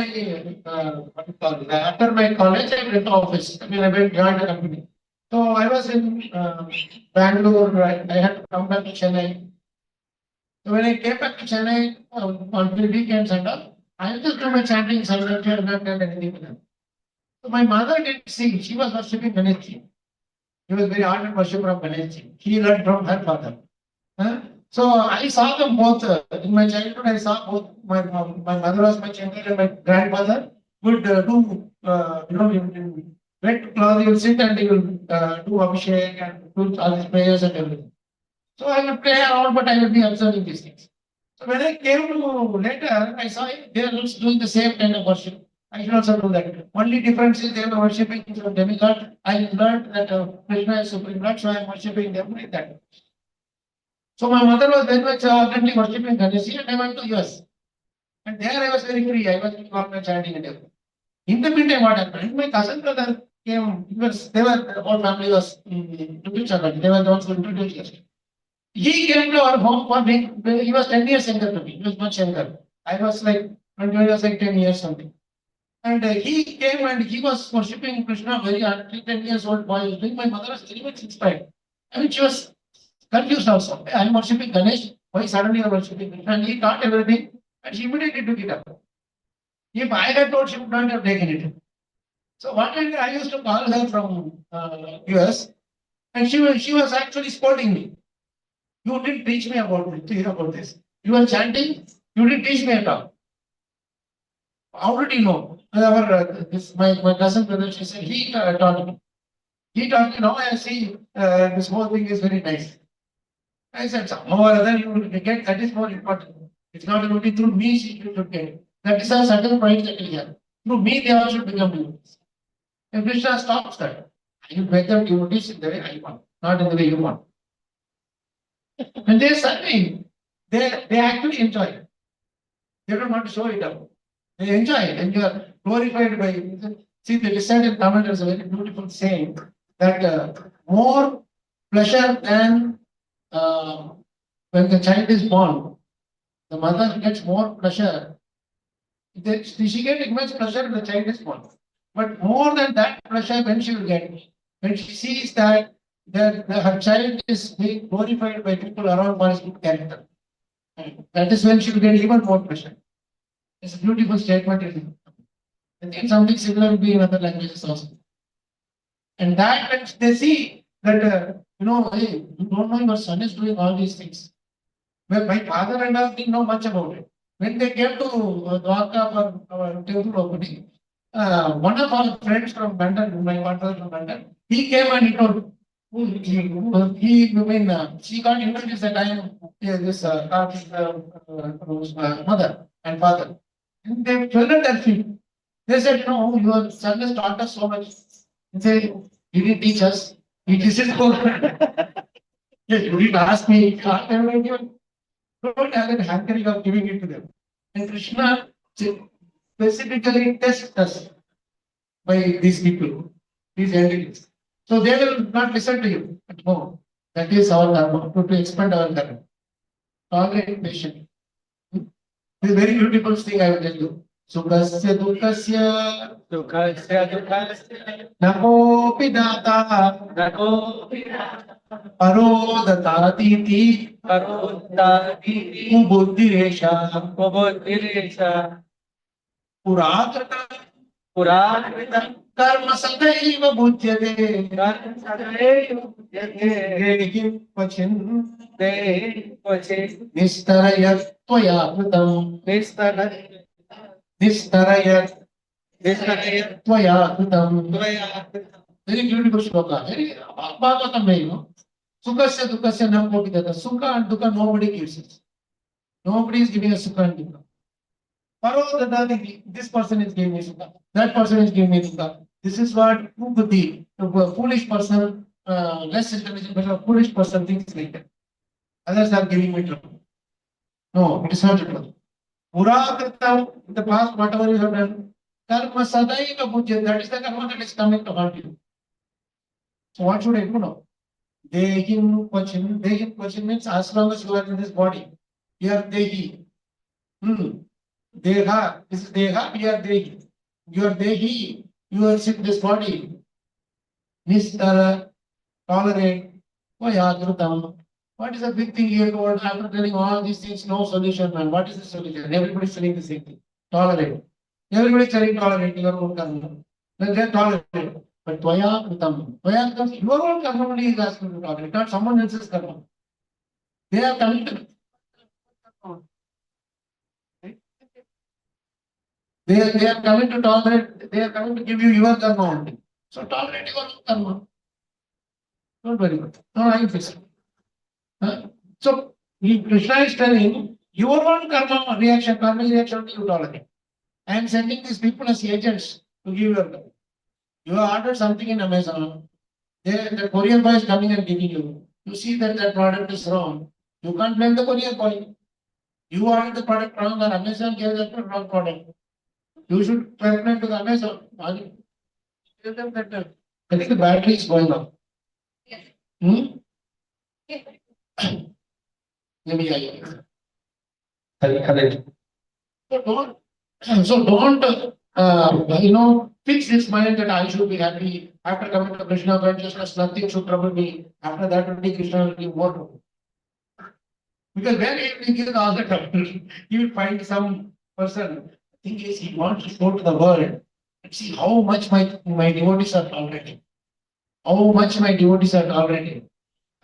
after my college, I went to office. I went joined a company. So I was in Bangalore. I had to come back to Chennai. So when I came back to Chennai on the weekends and all, I just do my chanting, silently, not done anything with them. So my mother didn't see. She was worshipping Ganeshji. She was very ardent worshipper of Ganeshji. She learned from her father. So I saw them both in my childhood. I saw both. My mother was my champion and my grandfather would do in wet cloth. He will sit and he will do abhishek and do all his prayers and everything. So I would play around, but I would be observing these things. So when I came to later, I saw they are also doing the same kind of worship. I should also do that. Only difference is they were worshipping some demigod. I learned that Krishna is supreme Lord, so I am worshipping them like that. So my mother was very much ardently worshipping Ganesh, and I went to US. And there I was very free. I was doing all my chanting and everything. In the meantime, what happened? My cousin brother came, the whole family was in Puja, they were the ones who introduced us. He came to our home for being, he was 10 years younger to me, he was much younger. I was like, when I was like 10 years something. And he came and he was worshipping Krishna very early, 10 years old boy. My mother was very much inspired. I mean, she was confused also. I am worshipping Ganesh, why suddenly I am worshipping Krishna? And he taught everything and she immediately took it up. If I had told, she would not have taken it. So one day I used to call her from US and she was actually scolding me. You didn't teach me about this. You were chanting, you didn't teach me at all. How did you know? My cousin brother, she said, he taught me. He taught me, now I see this whole thing is very nice. I said, somehow or other you will get, that is more important. It's not only through me she should get. That is a certain point that we have. Through me they all should become devotees. And Krishna stops that. I will make them devotees in the way I want, not in the way you want. When they are serving, they actually enjoy it. They don't want to show it up. They enjoy it and you are glorified by it. See, the recite in Tamil, there's a very beautiful saying that more pleasure than when the child is born, the mother gets more pleasure. She gets immense pleasure when the child is born. But more than that pleasure, when she will get, when she sees that her child is being glorified by people around for his good character. That is when she will get even more pleasure. It's a beautiful statement. I think something similar will be in other languages also. And that when they see that, hey, you don't know your son is doing all these things. Well, my father and I didn't know much about it. When they came to Dwarka for our temple opening, one of our friends from Mandir, my father from Mandir, he came and he told, she got introduced that I am this mother and father. And they fell at their feet. They said, no, your son has taught us so much. He said, he didn't teach us. He teaches for. You didn't ask me. Don't have that hankering of giving it to them. And Krishna specifically tests us by these people, these entities. So they will not listen to you at home. That is our dharma, to expand our dharma. Tolerate patient. This is a very beautiful thing I will tell you. Sukasya dukasya nakopi data paro datatiti kubuddhiresha purakrita karma sadaiva bhujyate Gehim pachin nistarayat tvaya kritam nistarayat tvaya kritam. Very beautiful shloka. Very Bhagavatam way, Sukasya dukasya nakopi data. Sukha and dukkha nobody gives it. Nobody is giving us sukha and dukkha. Paro dadati, this person is giving me sukha. That person is giving me dukkha. This is what buddhi, a foolish person, less intelligent person, a foolish person thinks like that. Others are giving me trouble. No, it is not trouble. Purakrita, in the past, whatever you have done, karma sadaiva bhujya, that is the karma that is coming to haunt you. So what should I do now? Dehim pachin means as long as you are in this body, you are dehi. Deha, this is deha, we are dehi. You are dehi, you are in this body. Nistara, tolerate, vayagrutam. What is the big thing here told after telling all these things, no solution, man? What is the solution? Everybody is telling the same thing. Tolerate. Everybody is telling tolerate your own karma. Then they tolerate. But tvaya kritam. Tvaya kritam, your own karma only is asking to tolerate, not someone else's karma. They are coming to they are coming to tolerate, they are coming to give you your karma only. So tolerate your own karma. Don't worry about it. No, I will fix it. So Krishna is telling your own karma reaction only you tolerate. I am sending these people as agents to give your karma. You have ordered something in Amazon. The courier boy is coming and giving you. You see that that product is wrong. You can't blame the courier boy. You ordered the product wrong or Amazon gave that wrong product. You should transmit to the Amazon. Tell them that I think the battery is going up. Yes. Hmm? Yes. Maybe I. Correct. So don't, fix this mind that I should be happy after coming to Krishna consciousness, nothing should trouble me. After that, only Krishna will give more trouble. Because when he will give all the trouble, you will find some person. The thing is, he wants to go to the world and see how much my devotees are tolerating. How much my devotees are tolerating.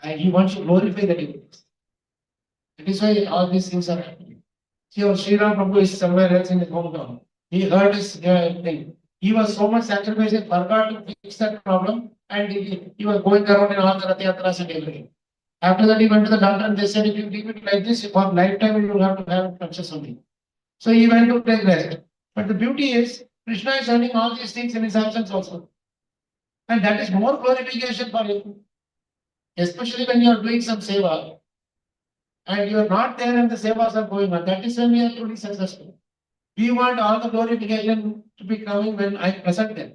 And he wants to glorify the devotees. That is why all these things are happening. See, our Sri Ram Prabhu is somewhere else in his hometown. He heard his thing. He was so much sacrificed, forgot to fix that problem, and he was going around in all the Rath Yatras and everything. After that, he went to the doctor and they said, if you leave it like this, for lifetime, you will have to have conscious only. So he went to take rest. But the beauty is, Krishna is earning all these things in his absence also. And that is more glorification for him. Especially when you are doing some seva and you are not there and the sevas are going on. That is when we are truly successful. We want all the glorification to be coming when I present them.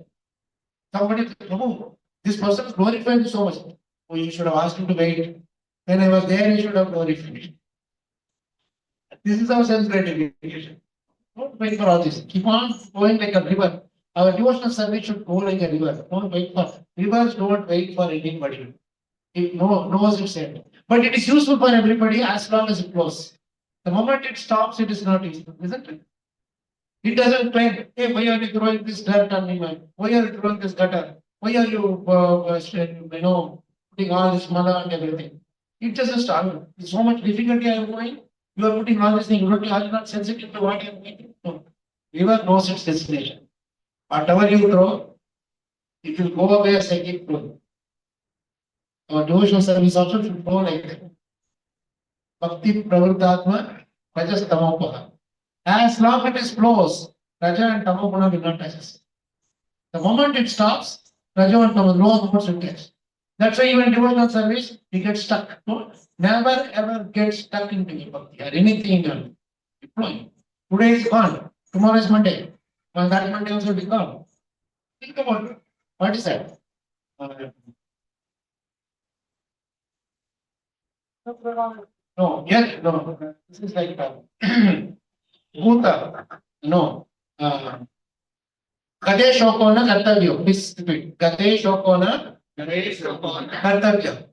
Somebody, Prabhu, this person glorified you so much. Oh, you should have asked him to wait. When I was there, you should have glorified. This is our self gratification. Don't wait for all this. Keep on going like a river. Our devotional service should go like a river. Don't wait for rivers. Don't wait for anybody. It knows its end. But it is useful for everybody as long as it flows. The moment it stops, it is not useful, isn't it? It doesn't claim, hey, why are you throwing this dirt on me, man? Why are you throwing this gutter? Why are you, putting all this mala and everything? It doesn't start. With so much difficulty I am going. You are putting all these things. Are you not sensitive to what you are doing? No. River knows its destination. Whatever you throw, it will go away as I keep flowing. Our devotional service also should flow like that. Bhakti pravritatma rajas tamopaha. As long as it flows, raja and tamoguna will not touch us. The moment it stops, raja and tamoguna no more will touch. That's why even devotional service, we get stuck. No? Never ever get stuck into your bhakti or anything in flowing. Today is gone. Tomorrow is Monday. And that Monday also will be gone. Think about it. What is that? No, yes, no. This is like Bhuta. No. Gade Shokona Kartavyo. Please repeat. Gade Shokona Kartavyo.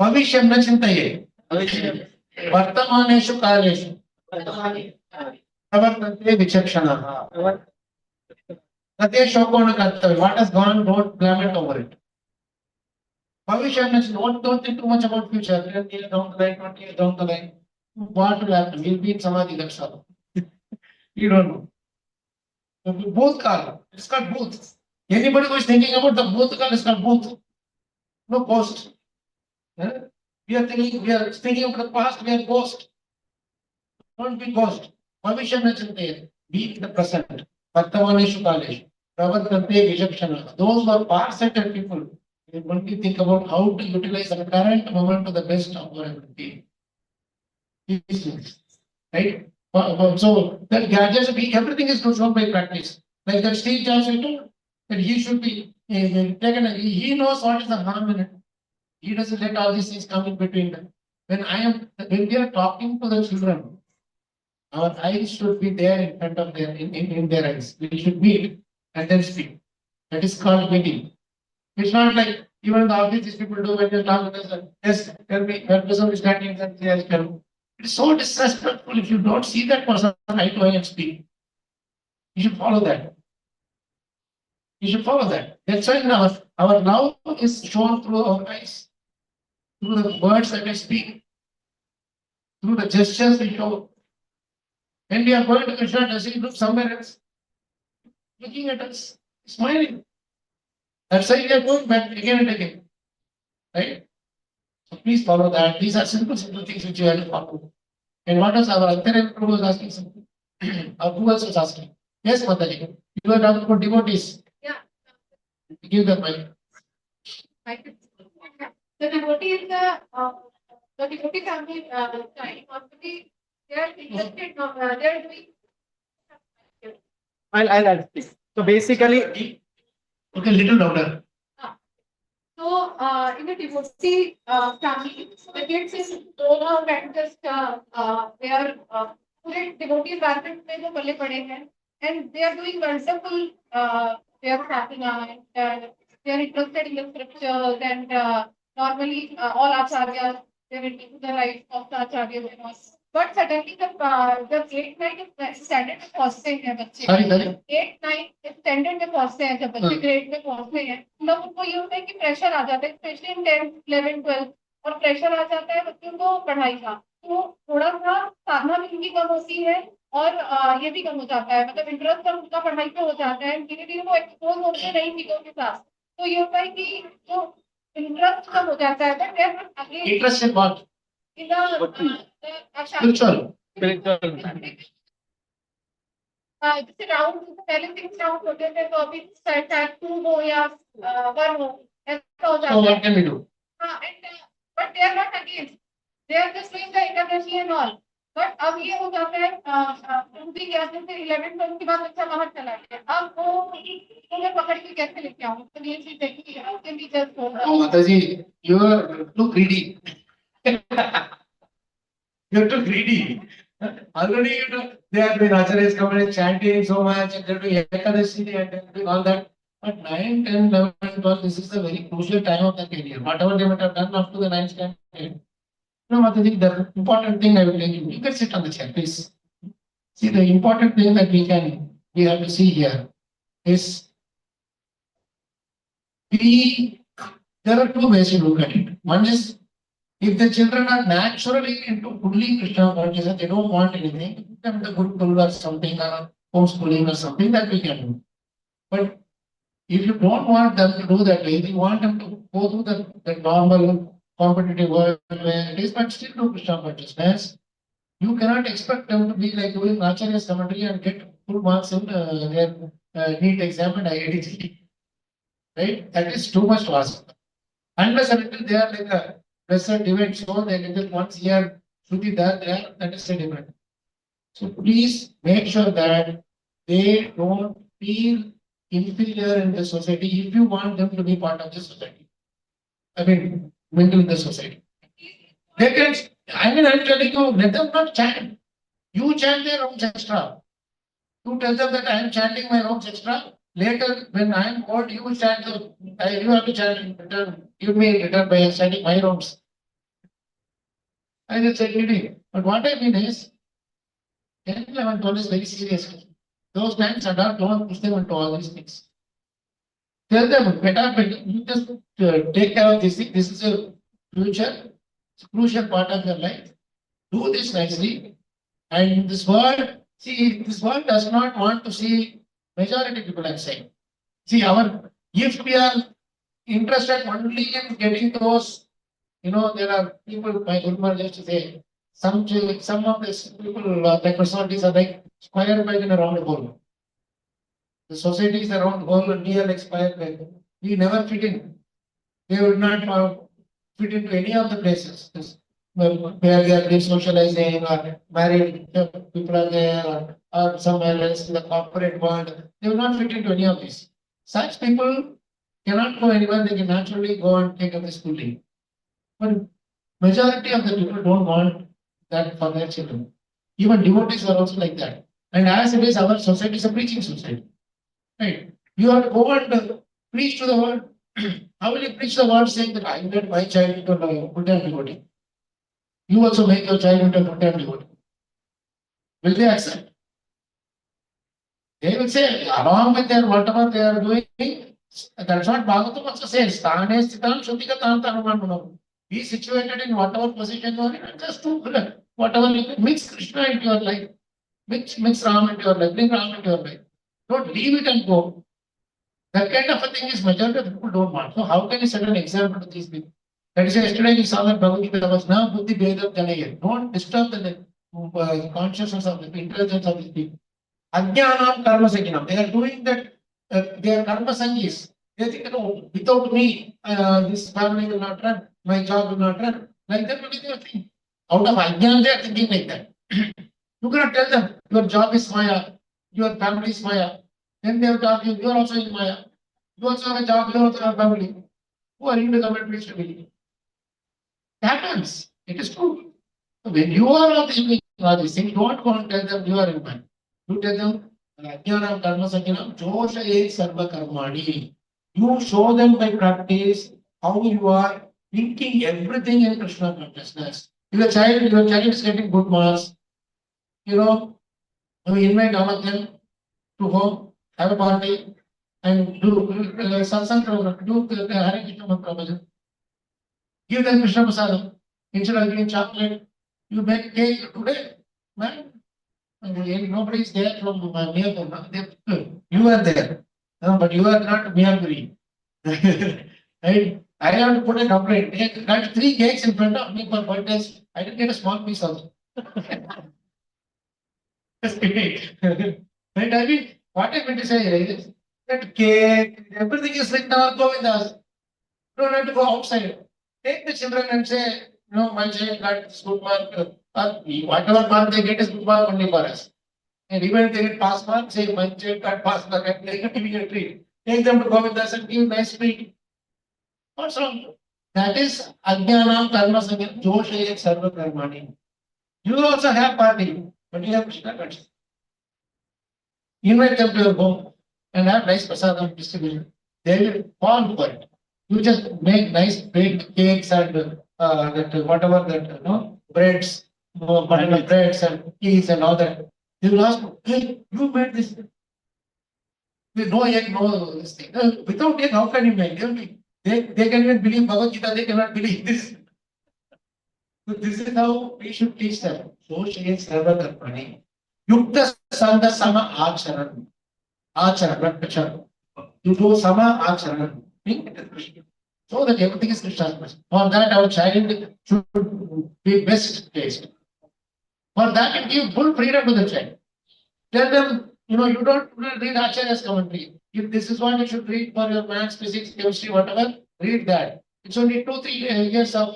Bhavishyam na chintaye. Vartamaneshu kaleshu. Pravartante vichakshana. Gade Shokona Kartavyo. What has gone, don't lament over it. Bhavishyam na chintaye. Don't think too much about future. 10 years down the line, 20 years down the line. What will happen? We'll be in Samadhi, that's all. You don't know. Both car, it's called both. Anybody who is thinking about the both car is called both. No post. We are thinking of the past, we are ghost. Don't be ghost. Bhavishyam na chintaye. Be in the present. Vartamaneshu kaleshu. Pravartante vichakshana. Those who are far-sighted people, they only think about how to utilize the current moment to the best of our ability. Right? So that gadgets, everything is controlled by practice. Like that Steve Jobs told that he should be taken. He knows what is the harm in it. He doesn't let all these things come in between them. When we are talking to the children, our eyes should be there in front of in their eyes. We should meet and then speak. That is called meeting. It's not like even in the office these people do when they talk with us. Yes, tell me, when person is standing and yes, tell me. It is so disrespectful if you don't see that person eye to eye and speak. You should follow that. You should follow that. That's why our love is shown through our eyes, through the words that we speak, through the gestures we show. When we are going to Krishna, does he look somewhere else? Looking at us, smiling. That's why we are going back again and again. Right? So please follow that. These are simple things which you have to follow. And what was our Aarti Prabhu was asking something? Our who else was asking? Yes, Mataji. You are talking about devotees. Yeah. Give them mic. The devotee in the devotee family time, actually, they are interested, they are doing. I'll add this. So basically, Okay, little louder. So, in the devotee family, the kids in Dona and just they are पूरे devotee environment में जो पले पड़े हैं, and they are doing wonderful. They are sadhana and they are interested in the scriptures and normally all acharyas they are into the life of the acharyas and all. But suddenly the 8-9 standard में पहुंचते हैं बच्चे. Sorry. 8-9 standard में पहुंचते हैं जब बच्चे grade में पहुंचते हैं तब उनको ये होता है कि प्रेशर आ जाता है specially in 10th 11th 12th और प्रेशर आ जाता है बच्चों को पढ़ाई का तो थोड़ा सा साधना भी उनकी कम होती है और ये भी कम हो जाता है मतलब इंटरेस्ट कम उनका पढ़ाई पे हो जाता है धीरे धीरे वो एक्सपोज होते हैं नई चीजों के साथ तो ये होता है कि जो इंटरेस्ट कम हो जाता है but Interest in what? In Spiritual. जैसे राउंड पहले 6 राउंड होते थे तो अभी शायद 2 हो या 1 हो ऐसा हो जाता So है what can we do? but they are not against they are just doing the integration and all but अब ये हो जाता है उनकी क्लासेस से 11th में उनके बाद अच्छा बाहर चला गया अब वो उन्हें पकड़ के कैसे लेके आऊँ तो ये चीज देखिए उनके भी जस्ट होगा Oh, Mataji, you are too greedy. You're too greedy. Already you know they have been acharyas coming and chanting so much and they're doing Ekadasi and doing all that. But 9, 10, 11, 12, this is the very crucial time of their career. Whatever they might have done up to the 9th standard. No, Mataji, the important thing I will tell you, you can sit on the chair, please. See, the important thing that we have to see here is there are 2 ways to look at it. One is if the children are naturally into fully Krishna consciousness, they don't want anything, give them the Gurukul or something or homeschooling or something that we can do. But if you don't want them to do that way, you want them to go through the normal competitive world where it is, but still do Krishna consciousness, you cannot expect them to be like doing Acharya's commentary and get full marks in their NEET exam and IIT. Right? That is too much to ask. Unless and until they are like a lesser event, so they get once year, Shruti there, that is a different. So please make sure that they don't feel inferior in the society if you want them to be part of the society. I mean, mingle in the society. They can, I'm telling you, let them not chant. You chant their own extra. You tell them that I am chanting my own extra. Later, when I am old, you will chant, you have to chant, give me return by chanting my rooms. I just said, really. But what I mean is, 10, 11, 12 is very serious. Those times are not don't push them into all these things. Tell them, better, you just take care of this thing. This is a future, it's a crucial part of your life. Do this nicely. And this world, see, this world does not want to see majority people, I'm saying. See, if we are interested only in getting those, there are people, my Guruma used to say, some of these people, the personalities are like square peg in a round hole. The society is a round hole and we are like square peg. We never fit in. They would not fit into any of the places. Where they are doing socializing or married people are there or somewhere else in the corporate world, they will not fit into any of these. Such people cannot go anywhere, they can naturally go and take up the schooling. But majority of the people don't want that for their children. Even devotees are also like that. And as it is, our society is a preaching society. Right? You have to go and preach to the world. How will you preach the world saying that I made my child into a full-time devotee? You also make your child into a full-time devotee. Will they accept? They will say, along with their whatever they are doing, that's what Bhagavatam also says. Stane sthitam shuddhikatam tanuman. Be situated in whatever position you are in, and just do whatever you can. Mix Krishna into your life. Mix Ram into your life. Bring Ram into your life. Don't leave it and go. That kind of a thing is majority of people don't want. So how can you set an example to these people? That is yesterday you saw that Bhagavad Gita was now buddhi bhedam janaya. Don't disturb the consciousness of the intelligence of these people. Ajnanam karma sakinam. They are doing that, they are karma sangis. They think, without me, this family will not run, my job will not run. Like that will be their thing. Out of ajnan, they are thinking like that. You cannot tell them, your job is Maya, your family is Maya. Then they will talk you, you are also in Maya. You also have a job, you also have a family. Who are you to come and preach to me? It happens. It is true. So when you are not thinking all these things, don't go and tell them you are in mind. You tell them, Ajnanam karma sanjnanam joshaye sarva karmani. You show them by practice how you are thinking everything in Krishna consciousness. Your child is getting good marks. You invite all of them to home, have a party, and do satsang program, do Hare Krishna Mahaprabhu. Give them Krishna Prasadam. Instead of giving chocolate, you make cake today. Man, nobody is there from near. You are there. No, but you are not Miyaguri. Right? I have to put a complaint. They got 3 cakes in front of me for birthdays. I didn't get a small piece also. Right? I mean, what I meant to say is that cake, everything is like now go with us. Don't have to go outside. Take the children and say, my child got this good mark. Whatever mark they get is good mark only for us. And even if they get pass mark, say my child got pass mark and they give you a treat. Take them to go with us and give nice treat. What's wrong? That is Ajnanam Karma Sangam Joshaye Sarva Karmani. You also have party, but you have Krishna consciousness. Invite them to your home and have nice prasadam distribution. They will fall for it. You just make nice baked cakes and that whatever that breads, banana breads and cookies and all that. They will ask, hey, you made this. With no egg, no this thing. Without egg, how can you make? They can even believe Bhagavad Gita, they cannot believe this. So this is how we should teach them. So she is Sarva Karmani. Yukta Sangha Sama Acharan. Acharan, not Acharan. You do Sama Acharan. So that everything is Krishna's. For that, our child should be best placed. For that, you give full freedom to the child. Tell them, you don't read Acharya's commentary. If this is what you should read for your maths, physics, chemistry, whatever, read that. It's only 2-3 years of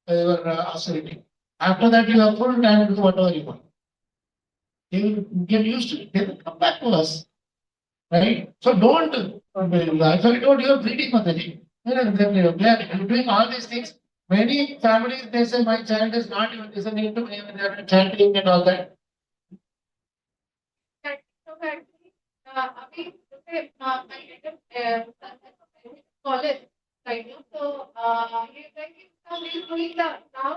your austerity. After that, you have full time to do whatever you want. They will get used to it. They will come back to us. Right? So don't, if I told you are reading Mataji, they are doing all these things. Many families, they say, my child is not even listening to me when they are chanting and all that. So actually, अभी जैसे I college, right? So ये है कि हम doing the now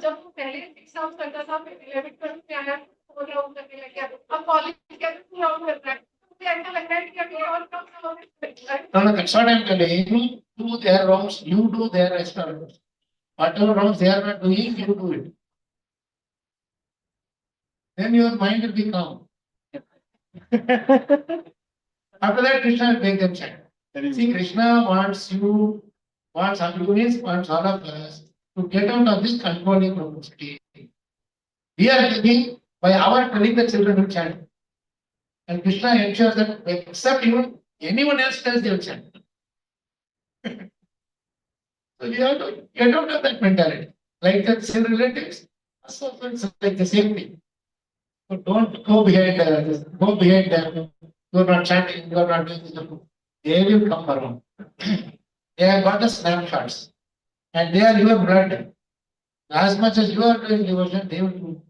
जब वो पहले 6 hours करता था फिर 11 12 में आया 4 round करने लग गया अब कॉलेज के 2 round कर रहा है तो ऐसा लग रहा है कि अभी और कम No, that's what I'm telling you. Do their rounds, you do their extra rounds. Whatever rounds they are not doing, you do it. Then your mind will be calm. After that, Krishna will make them chant. See, Krishna wants Abhimanis, wants all of us to get out of this controlling propensity. We are thinking by our telling the children to chant. And Krishna ensures that except even anyone else tells they will chant. So you have to get out of that mentality. Like the sin relatives, also it's like the same thing. So don't go behind them. You are not chanting, you are not doing this. They will come around. They have got the snapshots. And they are your blood. As much as you are doing devotion, they will do.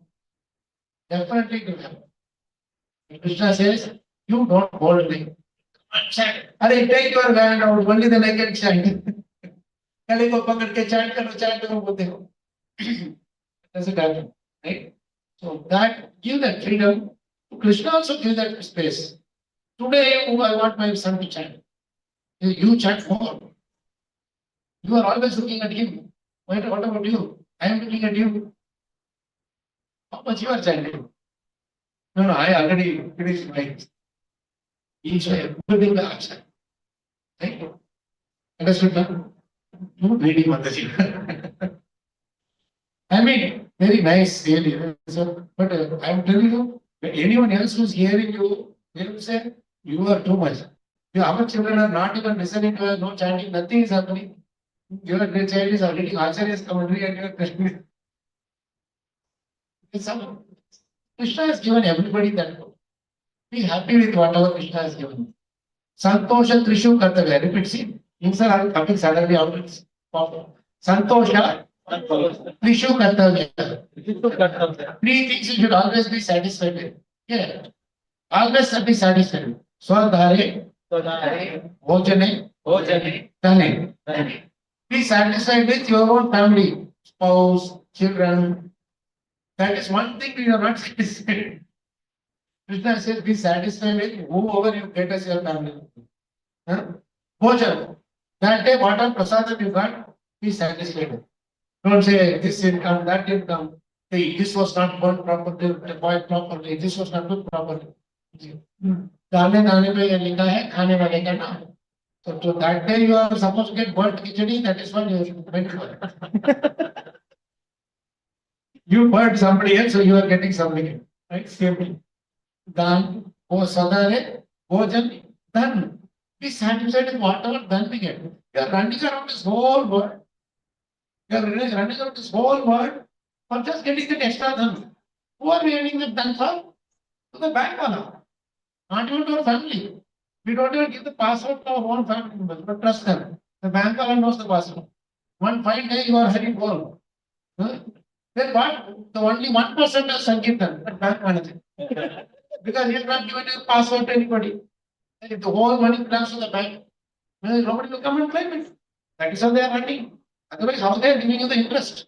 Definitely do them. Krishna says, you don't hold me. Chant. Take your hand out, only then I can chant. Chant doesn't happen. Right? So that give that freedom. Krishna also gives that space. Today, I want my son to chant. You chant more. You are always looking at him. What about you? I am looking at you. How much you are chanting? No, I already finished my each everything the action. Right? Understood? You reading Mataji. I mean, very nice, really. So, but I'm telling you, anyone else who's hearing you, they will say, you are too much. Our children are not even listening to us, no chanting, nothing is happening. Your child is already Acharya's commentary and your Krishna has given everybody that. Be happy with whatever Krishna has given. Santosha Trishu Kartavya. Repeat, see. Things are coming suddenly out. Santosha Trishu Kartavya. Three things you should always be satisfied with. Yeah. Always be satisfied with. Swadhare, Bhojane, Dhane. Be satisfied with your own family, spouse, children. That is one thing you are not satisfied. Krishna says, be satisfied with whoever you get as your family. Huh? Bhojan. That day, whatever prasadam you got, be satisfied with. Don't say this didn't come, that didn't come. Hey, this was not burnt properly, boiled properly, this was not cooked properly. Daane daane pe ye likha hai, khane wale ka naam. So to that day you are supposed to get burnt khichdi, that is what you are meant for. You burnt somebody else, so you are getting something, right? Same thing. Dan, O Sadare, Bhojan, Dan. Be satisfied with whatever Dan we get. You are running around this whole world. You are running around this whole world for just getting the extra Dan. Who are we getting the Dan for? To the bank wala. Not even to our family. We don't even give the password to our own family members, but trust them. The bank wala knows the password. One fine day you are heading home. Huh? Then what? The only 1% does Sankirtan, but bank manager. Because he has not given his password to anybody. And if the whole money belongs to the bank, well, nobody will come and claim it. That is how they are running. Otherwise, how they are giving you the interest?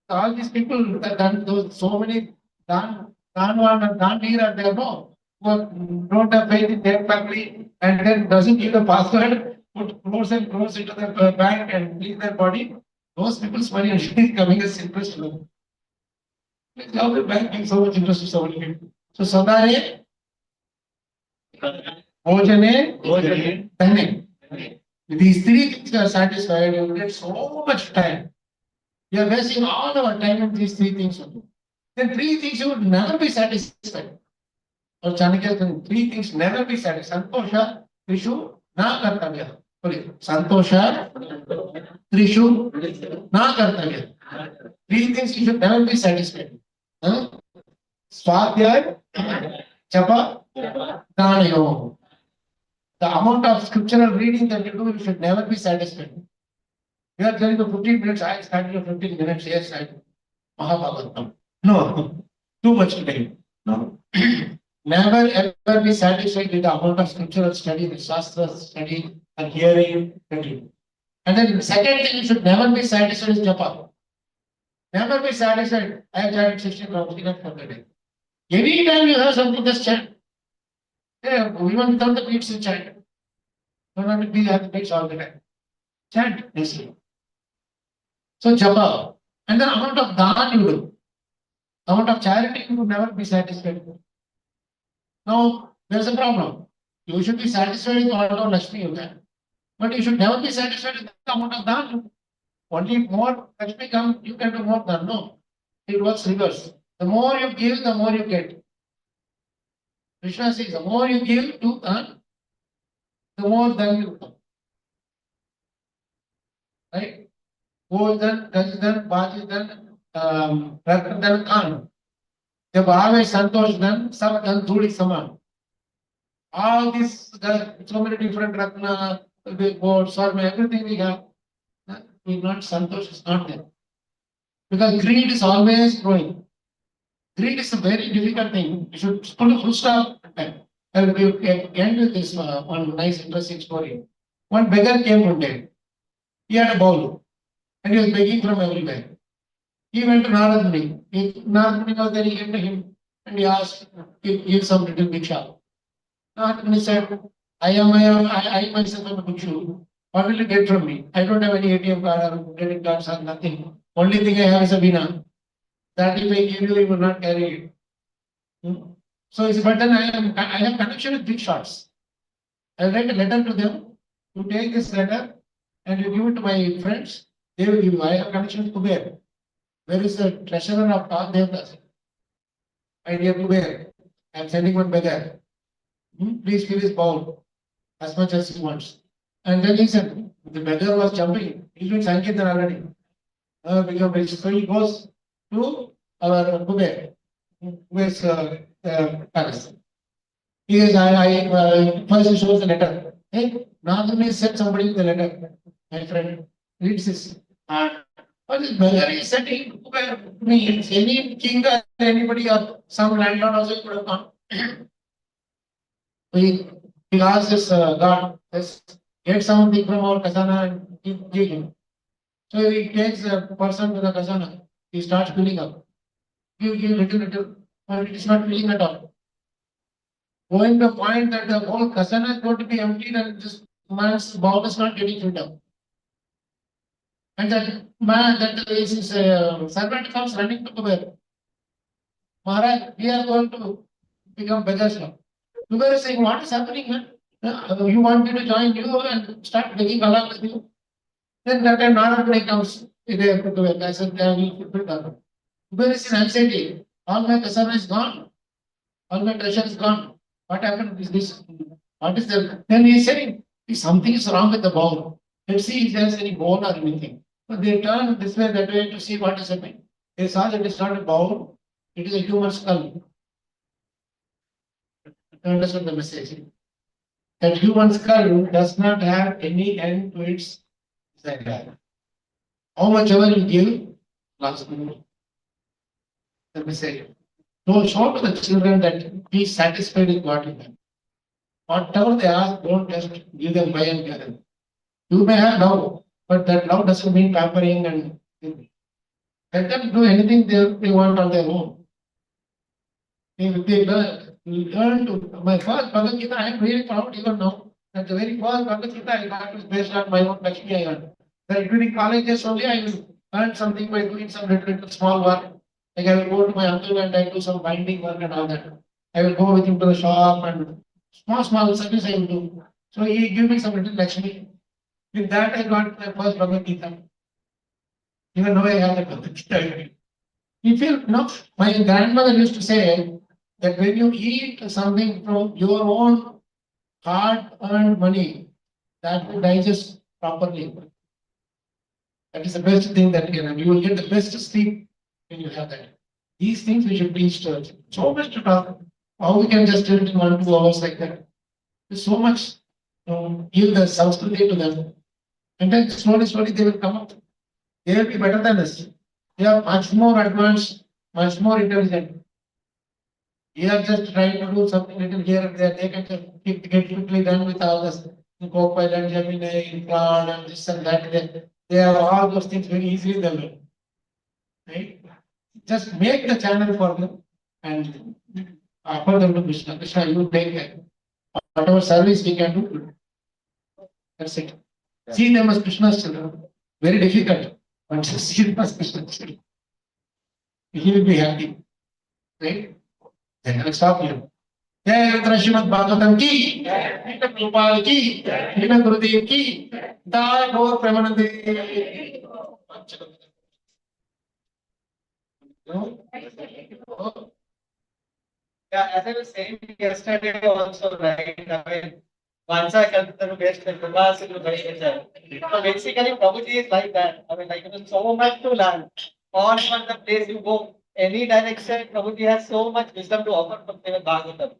All these people that done those so many Danwan and Danveer are there, no, who don't have faith in their family and then doesn't give the password, put crores and crores into the bank and leave their body. Those people's money is coming as interest to them. How the bank gives so much interest to so many people? So Sadare, Bhojane, Dhane. If these three things are satisfied, you will get so much time. We are wasting all our time in these three things only. Then three things you would never be satisfied. Or Chanakya says, three things never be satisfied. Santosha, Trishu, Na Kartavya. Santosha, Trishu, Na Kartavya. Three things you should never be satisfied. Huh? Swadhyay, Japa, Danayo. The amount of scriptural reading that you do, you should never be satisfied. You are telling the 15 minutes, I started the 15 minutes, yes, I Mahabhagavatam. No, too much time. No. Never ever be satisfied with the amount of scriptural study, the Shastra study, and hearing. And then the second thing, you should never be satisfied with japa. Never be satisfied. I have chanted 16 rounds enough for the day. Any time you have something, just chant. Yeah, even without the beats, you chant. Don't have to be have the beats all the time. Chant, listen. So japa. And the amount of dhan you do. Amount of charity you will never be satisfied with. Now, there's a problem. You should be satisfied with whatever Lakshmi you get. But you should never be satisfied with the amount of dhan. Only more Lakshmi comes, you can do more dhan. No. It works reverse. The more you give, the more you get. Krishna says, the more you give to dhan, the more dhan you come. Right? Gold dhan, Gaj dhan, Baji dhan, Ratna dhan, Khan. जब आवे संतोष धन सब धन धूड़ी समान. All these so many different ratna, gold, swarma, everything we have, we not santosh is not there. Because greed is always growing. Greed is a very difficult thing. You should put a full stop. And we end with this one nice interesting story. One beggar came one day. He had a bowl and he was begging from everywhere. He went to Narad Muni. Narad Muni was there, he came to him and he asked, give some little bhiksha. Narad Muni said, I myself am a bhikshu. What will you get from me? I don't have any ATM card or credit cards or nothing. Only thing I have is a veena. That if I give you, you will not carry it. So he said, but then I have connection with big shots. I'll write a letter to them. You take this letter and you give it to my friends. They will give you. I have connection with Kuber. Where is the treasurer of all Devdas? My dear Kuber, I am sending one beggar. Please fill his bowl as much as he wants. And then he said, the beggar was jumping. He's doing Sankirtan already. So he goes to our Kuber, Kuber's palace. Because first he shows the letter. Hey, Nagami sent somebody with the letter. My friend reads this. And what is beggar is sending where means any king or anybody or some landlord also could have gone. He asks his God, let's get something from our Kazana and give him. So he takes a person to the Kazana. He starts filling up. Give little, but it is not filling at all. Going to the point that the whole Kazana is going to be emptied and this man's bowl is not getting filled up. And that man, that is his servant comes running to Kuber. Maharaj, we are going to become beggars now. Kuber is saying, what is happening, man? You want me to join you and start begging along with you? Then that time Narayana comes there to Kuber. I said, I will fulfill that. Kuber is in anxiety. All my Kazana is gone. All my treasure is gone. What happened is this? What is there? Then he is saying, something is wrong with the bowl. Let's see if there is any bone or anything. So they turn this way, that way to see what is happening. They saw that it's not a bowl, it is a human skull. You understand the message? That human skull does not have any end to its desire. How much ever you give, last minute. The message. So show to the children that be satisfied with what you have. Whatever they ask, don't just give them by and carry. You may have love, but that love doesn't mean pampering and let them do anything they want on their own. If they learn to my first Bhagavad Gita, I am really proud even now that the very first Bhagavad Gita I got was based on my own Lakshmi I earned. That during colleges only I will earn something by doing some little small work. Like I will go to my uncle and I do some binding work and all that. I will go with him to the shop and small service I will do. So he give me some little Lakshmi. With that I got my first Bhagavad Gita. Even though I have the Bhagavad Gita. You feel, no, my grandmother used to say that when you eat something from your own hard-earned money, that will digest properly. That is the best thing that can happen. You will get the best sleep when you have that. These things we should teach to us. So much to talk. How we can just do it in 1-2 hours like that. There's so much. Give the Sanskriti to them. And then slowly they will come up. They will be better than us. They are much more advanced, much more intelligent. We are just trying to do something little here and there. They can just get quickly done with all this Copilot, Gemini, Cloud, and this and that. They have all those things very easily done. Right? Just make the channel for them and offer them to Krishna. Krishna, you take care. Whatever service we can do, that's it. See them as Krishna's children. Very difficult. But just see them as Krishna's children. He will be happy. Right? Then I'll stop here. जय रुद्र श्रीमद् भागवतम की, गोपाल की, गुरुदेव की, दाय गौर प्रेमानंदे। Yeah, as I was saying yesterday also, right? I mean, once I come to the best and so basically, Prabhuji is like that. I mean, like, so much to learn. On the place you go, any direction, Prabhuji has so much wisdom to offer from Srimad Bhagavatam.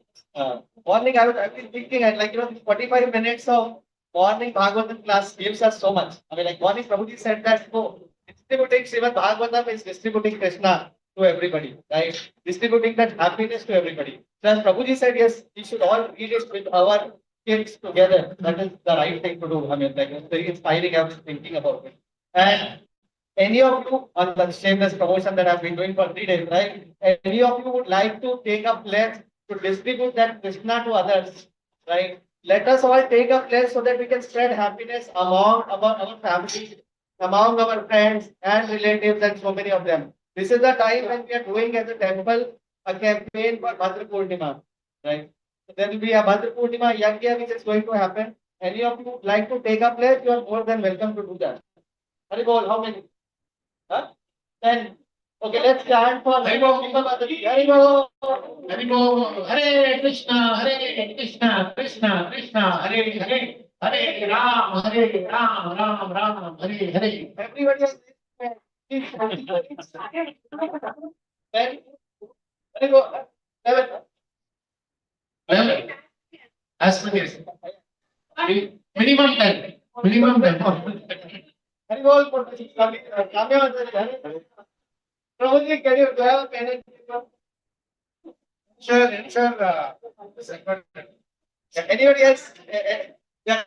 Morning, I've been thinking, and 45 minutes of morning Bhagavatam class gives us so much. I mean, like, morning Prabhuji said that, so distributing Srimad Bhagavatam is distributing Krishna to everybody, right? Distributing that happiness to everybody. So as Prabhuji said, yes, we should all read it with our kids together. That is the right thing to do. I mean, like, it's very inspiring. I was thinking about it. And any of you on the shameless promotion that I've been doing for 3 days, right? Any of you would like to take a pledge to distribute that Krishna to others, right? Let us all take a pledge so that we can spread happiness among our families, among our friends and relatives, and so many of them. This is the time when we are doing as a temple a campaign for Bhadra Purnima, right? So there will be a Bhadra Purnima Yajna which is going to happen. Any of you would like to take a pledge, you are more than welcome to do that. Haribol, how many? Huh? 10. Okay, let's chant for Haribol. Haribol. Haribol. Hare Krishna, Krishna Krishna, Hare Hare. Hare Ram, Ram Ram, Hare Hare. Everybody has Then, Haribol. 11. 11. As many as minimum 10. Minimum 10. Probably can you have ensure, anybody else? Yeah.